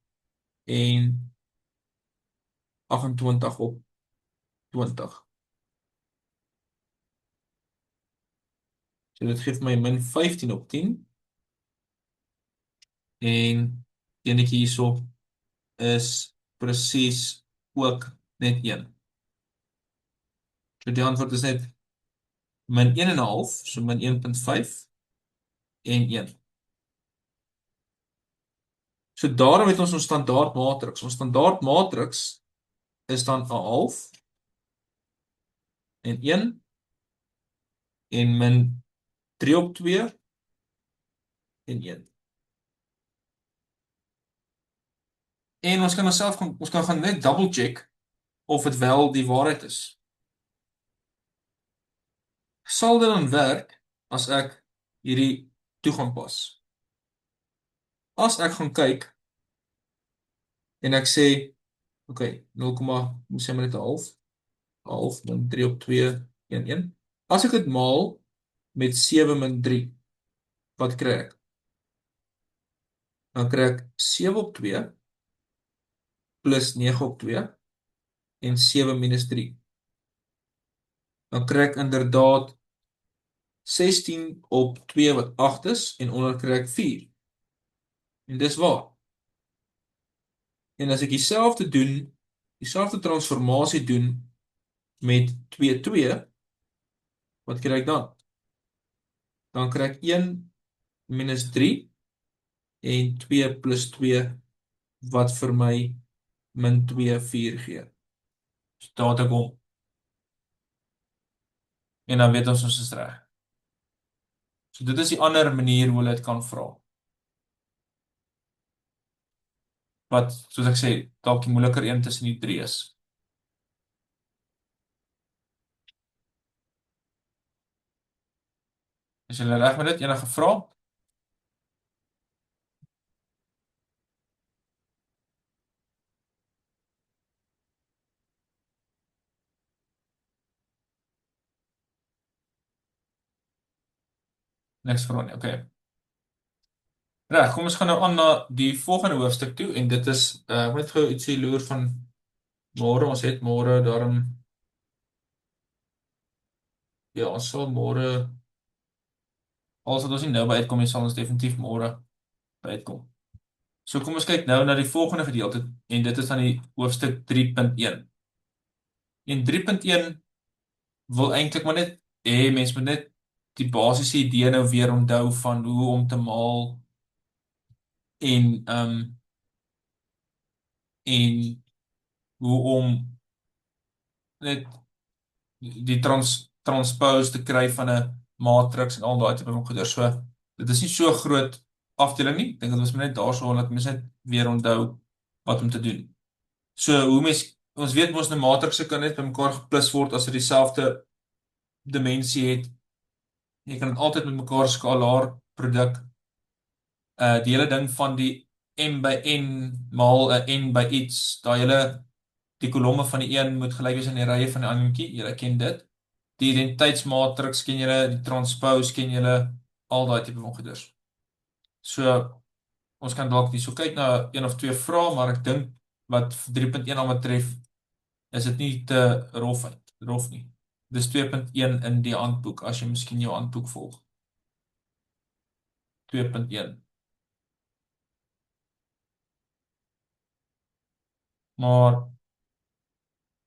en 28 op 20. So dit geef my min 15 op 10 en enetjie hierso is presies ook net 1. So die antwoord is net min 1,5, so min 1,5 en 1. So daarom het ons standaard matriks. Ons standaard matriks is dan 'n half en 1 en min 3 op 2 en 1. En ons kan onsself gaan net double check of dit wel die waarheid is. Sal dit dan werk as ek hierdie toe gaan pas? As ek gaan kyk en ek sê, okay, 0, moet sê maar net 'n half, dan 3 op 2, 1, 1. As ek dit maal met 7 min 3, wat kry ek? Dan kry ek 7 op 2 plus 9 op 2 en 7 minus 3. Dan kry ek inderdaad 16 op 2 wat 8 is en onder kry ek 4. En dis waar. En as ek dieselfde doen, dieselfde transformasie doen met 2, 2, wat kry ek dan? Dan kry ek 1 minus 3 en 2 plus 2 wat vir my min 2, 4 gee. So daar het ek hom. En dan weet ons is reg. So dit is die ander manier hoe hulle dit kan vra. Wat, soos ek sê, dalk die moeiliker een tussen die drie is. Is julle reg met dit? Enige vrae? Niks vrae nie. Okay. Reg, kom ons gaan nou aan na die volgende hoofstuk toe en dit is ek moet gou ietsie loer van môre. Ons het môre daarom ja, ons sal môre als wat ons nie nou by uitkom nie, sal ons definitief môre by uitkom. So kom ons kyk nou na die volgende gedeelte en dit is dan die hoofstuk 3.1. En 3.1 wil eintlik maar net mens moet net die basiese idee nou weer onthou van hoe om te maal en en hoe om net die transpose te kry van 'n matrix en al daai tipe van goeder. So dit is nie so groot afdeling nie. Ek dink dat ons moet net daarso laat mens net weer onthou wat om te doen. So hoe ons weet mos 'n matriks kan net bymekaar geplus word as dit dieselfde dimensie het. Jy kan dit altyd met mekaar skalaar produk. Die hele ding van die m by n maal 'n n by iets, daai hele die kolomme van die een moet gelyk wees aan die rye van die andertjie. Julle ken dit. Die identiteitsmatrix ken julle, die transpose ken julle, al daai tipe van goeders. So ons kan dalk hierso kyk na een of twee vrae, maar ek dink wat 3.1 al betref, is dit nie te rof nie. Dis 2.1 in die handboek as jy miskien jou handboek volg. 2.1. Maar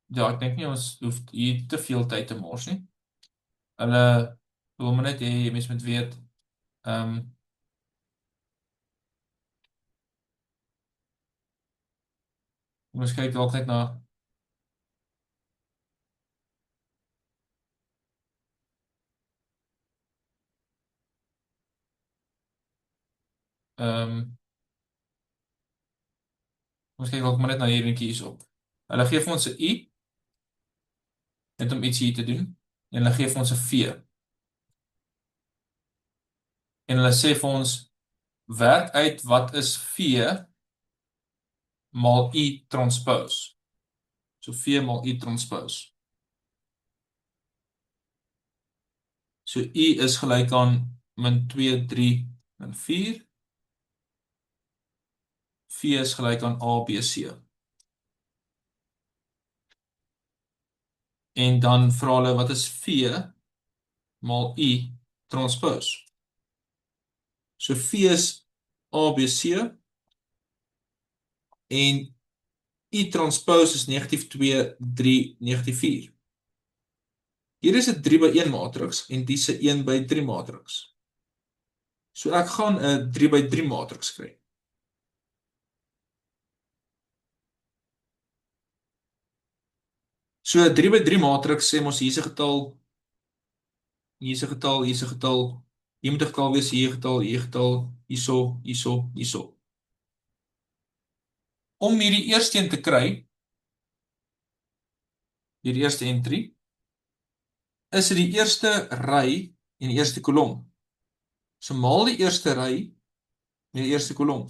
ja, ek dink nie ons hoef hier te veel tyd te mors nie. Hulle wil maar net hê mens moet weet ons kyk dalk net na ons kyk dalk maar net na hierdie hierso. Hulle gee vir ons 'n u net om iets hier te doen en hulle gee vir ons 'n v. En hulle sê vir ons werk uit wat is v maal u transpose. So v maal u transpose. So u is gelyk aan -2, 3, en 4. V is gelyk aan A, B, C. En dan vra hulle wat is v maal u transpose. So v is A, B, C en u transpose is -2, 3, -4. Hier is 'n 3/1 matriks en dis 'n 1/3 matriks. So ek gaan 'n 3/3 matriks kry. So 'n 3/3 matriks sê ons hier's 'n getal, hier's 'n getal, hier's 'n getal. Hier moet 'n getal wees, hier 'n getal, hier 'n getal, hierso, hierso, hierso. Om hierdie eerste een te kry, hierdie eerste entry, is dit die eerste ry en die eerste kolom. So maal die eerste ry met die eerste kolom.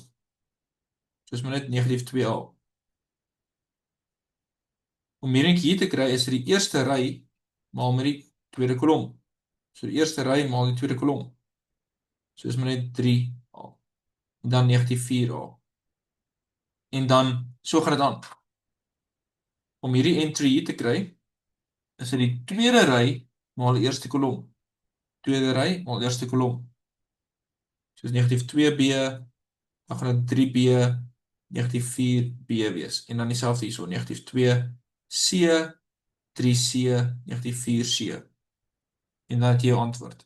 So is maar net -2a. Om hierdie hier te kry is dit die eerste ry maal met die tweede kolom. So die eerste ry maal die tweede kolom. So is maar net 3a. En dan -4a. En dan so gaan dit aan. Om hierdie entry hier te kry, is dit die tweede ry maal die eerste kolom. Tweede ry maal eerste kolom. So is -2b, dan gaan dit 3b, -4b wees. En dan dieselfde hierso, -2c, 3c, -4c. En dan het jy jou antwoord.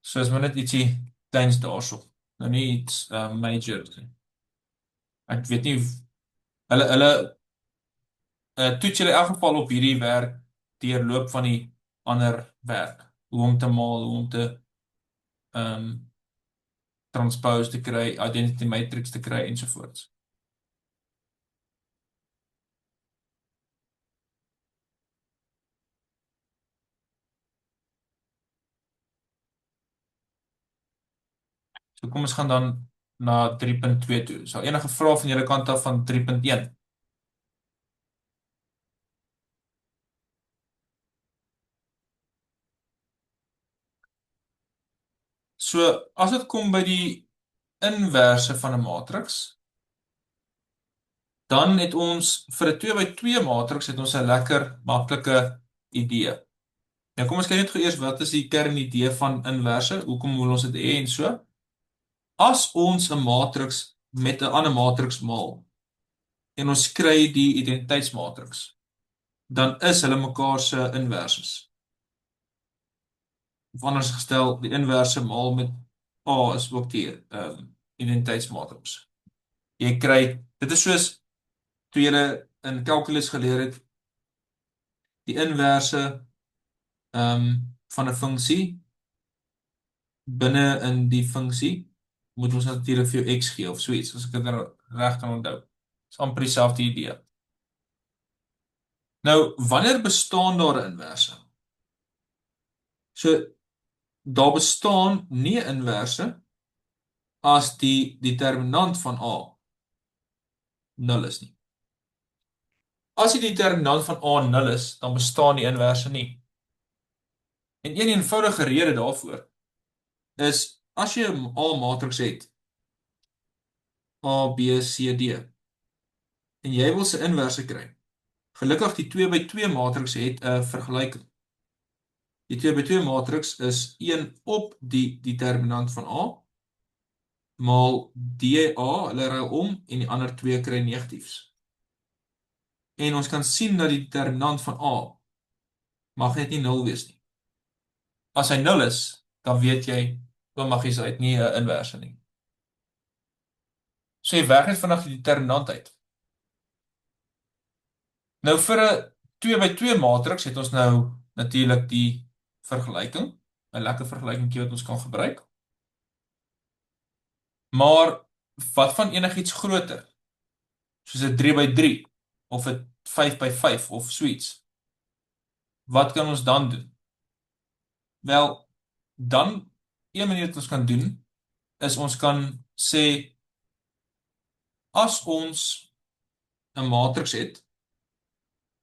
So is maar net ietsie kleins daarso. Nou nie iets major nie. Ek weet nie hulle toets julle in elk geval op hierdie werk deur loop van die ander werk. Hoe om te maal, hoe om te transpose te kry, identity matrix te kry ensovoorts. So kom ons gaan dan na 3.2 toe. So enige vrae van julle kant af van 3.1? So as dit kom by die inverse van 'n matriks, dan het ons vir 'n 2 by 2 matriks het ons 'n lekker maklike idee. Nou kom ons kyk net gou eers wat is die kernidee van inverse? Hoekom wil ons dit hê en so? As ons 'n matriks met 'n ander matriks maal en ons kry die identiteitsmatriks, dan is hulle mekaar se inverses. Of anders gestel, die inverse maal met A is ook die identiteitsmatriks. Jy kry, dit is soos toe jy in calculus geleer het, die inverse van 'n funksie binne in die funksie moet ons natuurlik vir jou x gee of so iets, as ek dit nou reg kan onthou. Dis amper dieselfde idee. Nou, wanneer bestaan daar 'n inverse? So, daar bestaan nie 'n inverse as die determinant van A 0 is nie. As die determinant van A 0 is, dan bestaan die inverse nie. En een eenvoudige rede daarvoor is as jy 'n A-matriks het, A, B, C, D, en jy wil sy inverse kry. Gelukkig die 2 by 2 matriks het 'n vergelyking. Die 2 by 2 matriks is 1 op die determinant van A maal DA, hulle ruil om en die ander 2 kry negatiefs. En ons kan sien dat die determinant van A mag net nie 0 wees nie. As hy 0 is, dan weet jy, dan mag hy uit nie 'n inverse nie. So jy werk net vanaf die determinant uit. Nou vir 'n 2 by 2 matriks het ons nou natuurlik die vergelyking, 'n lekker vergelykingkie wat ons kan gebruik. Maar wat van enigiets groter? Soos 'n 3 by 3 of 'n 5 by 5 of so iets. Wat kan ons dan doen? Wel, dan een manier wat ons kan doen is ons kan sê as ons 'n matriks het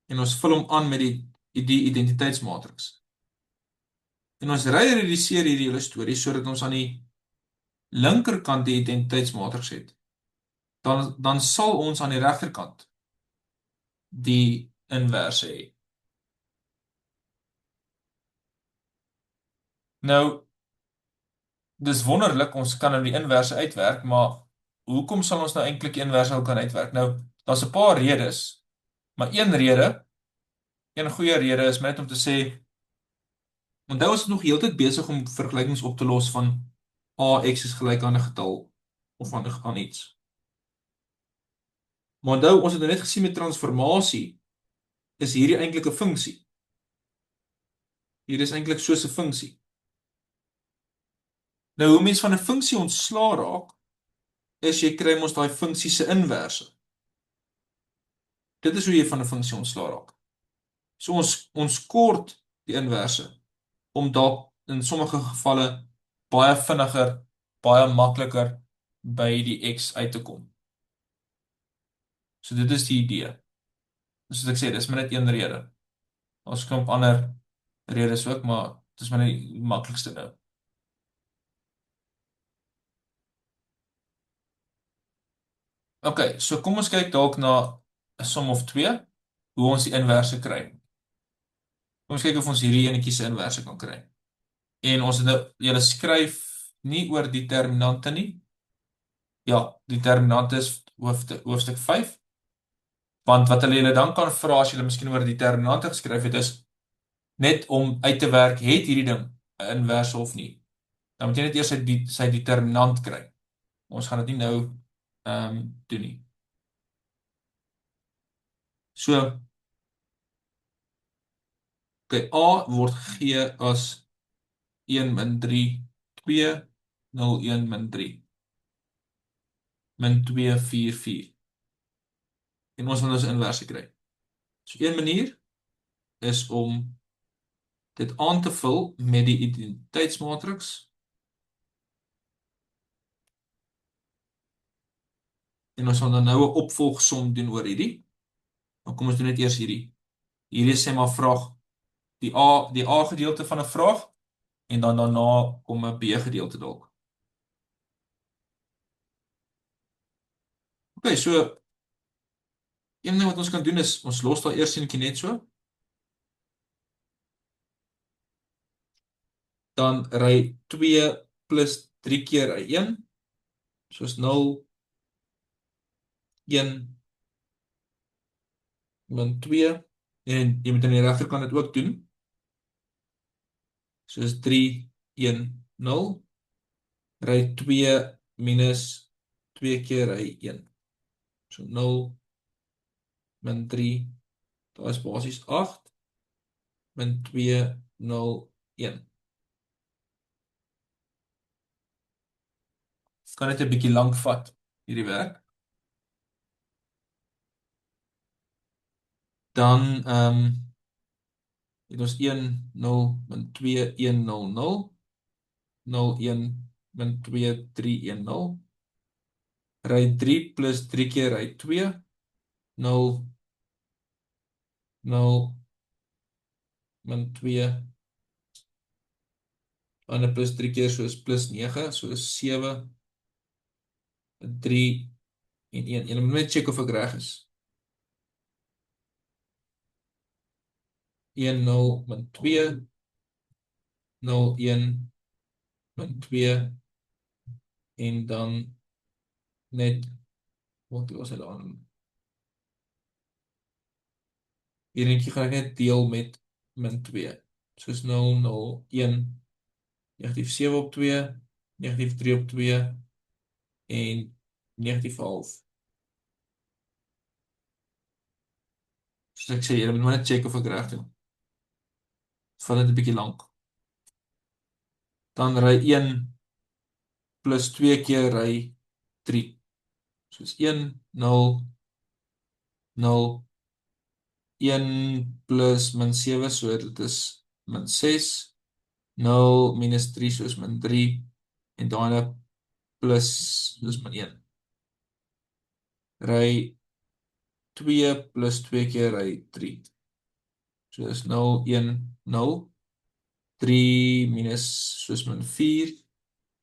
en ons vul hom aan met die identiteitsmatriks. En ons reduseer hierdie hele storie sodat ons aan die linkerkant die identiteitsmatriks het. Dan sal ons aan die regterkant die inverse hê. Nou, dis wonderlik, ons kan nou die inverse uitwerk, maar hoekom sal ons nou eintlik die inverse ook kan uitwerk? Nou, daar's 'n paar redes, maar een goeie rede is net om te sê, onthou ons is nog heeltyd besig om vergelykings op te los van AX is gelyk aan 'n getal of aan iets. Maar onthou, ons het nou net gesien met transformasie is hierdie eintlik 'n funksie. Hier is eintlik soos 'n funksie. Nou, hoe mens van 'n funksie ontslaa raak, is jy kry mos daai funksie se inverse. Dit is hoe jy van 'n funksie ontslaa raak. So ons kort die inverse om dalk in sommige gevalle baie vinniger, baie makliker by die x uit te kom. So dit is die idee. Soos ek sê, dis maar net een rede. Ons knop ander redes ook, maar dit is maar net die maklikste nou. Okay, so kom ons kyk dalk na 'n som of 2, hoe ons die inverse kry. Kom ons kyk of ons hierdie enetjie se inverse kan kry. En ons het nou, julle skryf nie oor determinante nie. Ja, determinante is hoofstuk 5. Want wat hulle julle dan kan vra as julle miskien oor determinante geskryf het is net om uit te werk, het hierdie ding 'n inverse of nie. Dan moet jy net eers sy determinant kry. Ons gaan dit nie nou doen nie. So, okay, A word gegee as 1 min 3, 2, 0, 1 min 3. Min 2, 4, 4. En ons wil nou sy inverse kry. So, een manier is om dit aan te vul met die identiteitsmatriks En ons sal dan nou 'n opvolgsom doen oor hierdie. Maar kom ons doen net eers hierdie. Hierdie is sê maar vraag die A gedeelte van 'n vraag en dan daarna kom 'n B gedeelte dalk. Okay, so een ding wat ons kan doen is ons los daar eers enetjie net so. Dan ry 2 plus 3 keer 'n 1, soos 0, 1 min 2 en jy moet aan die regterkant dit ook doen. Soos 3 1 0 ry 2 minus 2 keer hy 1. So 0 min 3, daar is basies 8 min 2 0 1. Kan dit 'n bietjie lank vat hierdie werk. Dan het ons 1 0 min 2 1 0 0 0 1 min 2 3 1 0. Ry 3 plus 3 keer ry 2 0 0 min 2 ander plus 3 keer soos plus 9, soos 7 3 en 1. Jy moet net check of ek reg is. 1 0 min 2 0 1 min 2 en dan net wat was dit aan? Hierdie gaan ek net deel met min 2. Soos 0 0 1 negatief 7 op 2, negatief 3 op 2 en negatief half. Soos ek sê, jy moet maar net check of ek reg doen. Vat dit 'n bietjie lank. Dan ry 1 plus 2 keer ry 3. Soos 1 0 0 1 plus min 7, so dit is min 6. 0 minus 3 soos min 3 en daarna plus soos min 1. Ry 2 plus 2 keer ry 3. So dis 0 1 0 3 minus soos min 4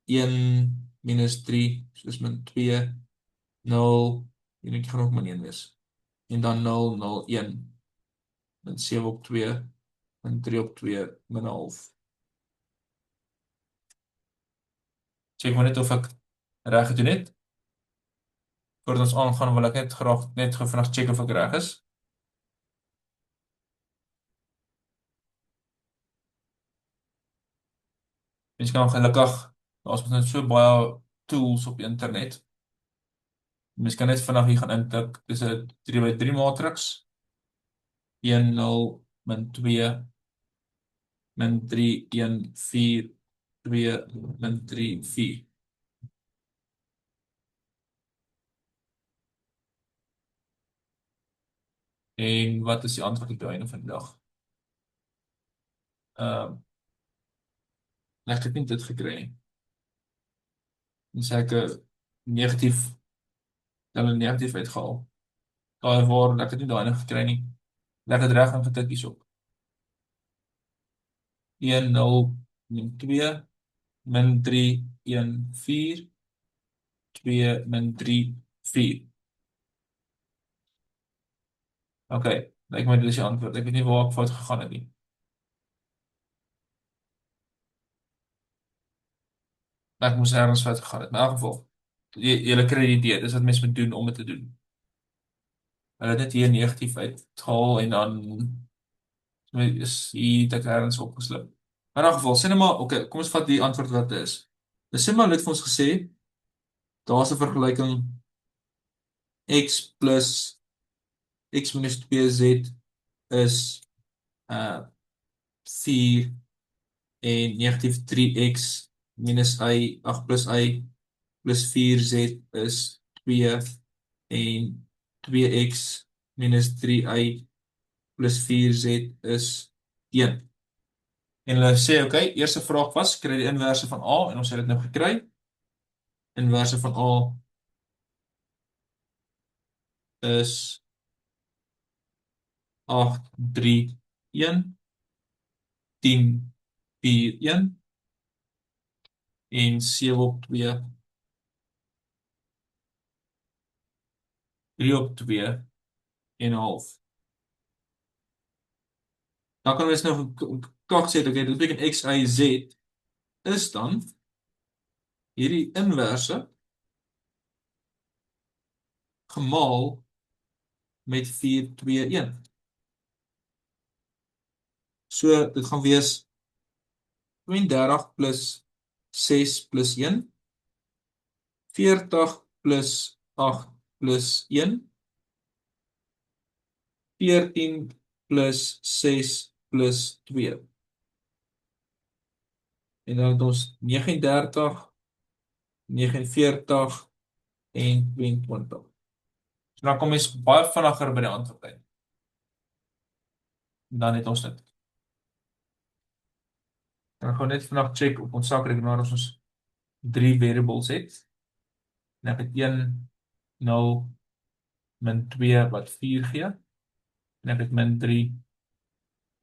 1 minus 3 soos min 2 0 en ek gaan ook min 1 wees. En dan 0 0 1 min 7 op 2 min 3 op 2 min 'n half. Check maar net of ek reg gedoen het. Voordat ons aangaan wil ek net graag net gou vinnig check of ek reg is. Mens kan gelukkig, daar's net so baie tools op die internet. Mens kan net vinnig hier gaan intik. Dis 'n 3x3 matriks. 1 0 min 2 min 3 1 4 2 min 3 4. En wat is die antwoord op die einde van die dag? Ek het nie dit gekry nie. Dan sê ek negatief, dan 'n negatief uitgehaal. Daai waar ek het nie daai nog gekry nie. Leg dit reg en getik hierop. 1 0 min 2 min 3 1 4 2 min 3 4. Okay, lyk my dit is die antwoord. Ek weet nie waar ek fout gegaan het nie. Ek moes ergens fout gegaan het. In elk geval, julle kry die idee. Dis wat mense moet doen om dit te doen. Hulle het dit hier negatief uitgehaal en dan is hier dat ergens opgeslip. Maar in elk geval, sê nou maar, okay, kom ons vat die antwoord wat dit is. Dus sê maar, hulle het vir ons gesê, daar is 'n vergelyking x plus x minus 2z is 4 en negatief 3x minus y, 8 plus y plus 4z is 2 en 2x minus 3y plus 4z is 1. En hulle sê, okay, eerste vraag was, kry die inverse van a, en ons het dit nou gekry. Inverse van a is 8, 3, 1, 10, 4, 1 en 7 op 2, 3 op 2 en 'n half. Dan kan ons nou krag sê, okay, dit beteken x, y, z is dan hierdie inverse gemaal met 4, 2, 1. So dit gaan wees 32 plus 6 plus 1, 40 plus 8 plus 1, 14 plus 6 plus 2. En dan het ons 39, 49 en 22. So dan kom ons baie vinniger by die antwoord uit. Dan het ons dit. Dan gaan net vanaf check op ons sakrekenaar as ons 3 variables het. En ek het 1, 0, min 2 wat 4 gee. En ek het min 3,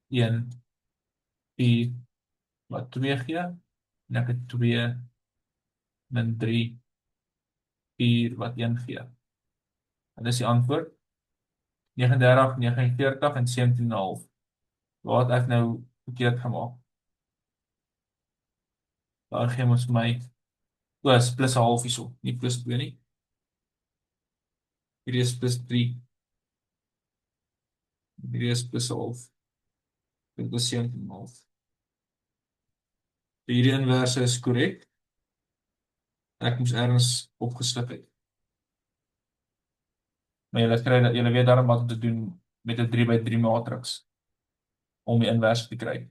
1, 4 wat 2 gee. En ek het 2, min 3, 4 wat 1 gee. En dis die antwoord. 39, 49 en 17,5. Waar het ek nou verkeerd gemaak? Daar gee ons my plus 'n half hierso, nie plus 2 nie. Hierdie is plus 3. Hierdie is plus 'n half. Dit is 17,5. Hierdie inverse is korrek. Ek moes ergens opgeslip het. Maar julle weet daarom wat om te doen met 'n 3 by 3 matriks om die inverse te kry.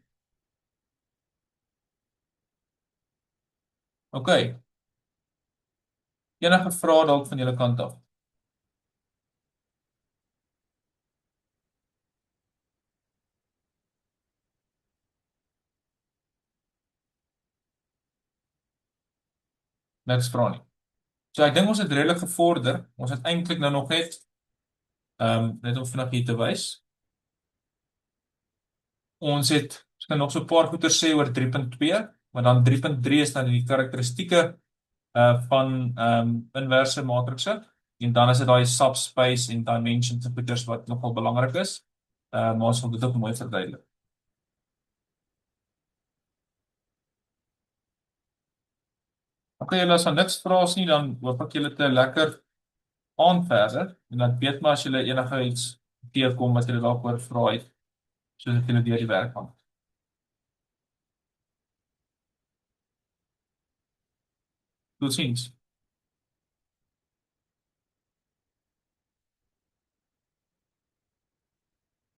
OK. Enige vrae dalk van julle kant af? Niks vra nie. So ek dink ons het redelik gevorder. Ons het eintlik nou nog net om vinnig hier te wys. Ons kan nog so 'n paar goeie sê oor 3.2, maar dan 3.3 is dan die karakteristieke van inverse matrikse. En dan is dit daai subspace en dimensions en goeders wat nogal belangrik is. Maar ons sal dit ook mooi verduidelik. OK, julle as daar niks vra is nie, dan hoop ek julle het 'n lekker aand verder. En dan weet maar as julle enige iets teekom wat julle dalk oor vra het, soos ek julle deur die werk gaan. Totsiens.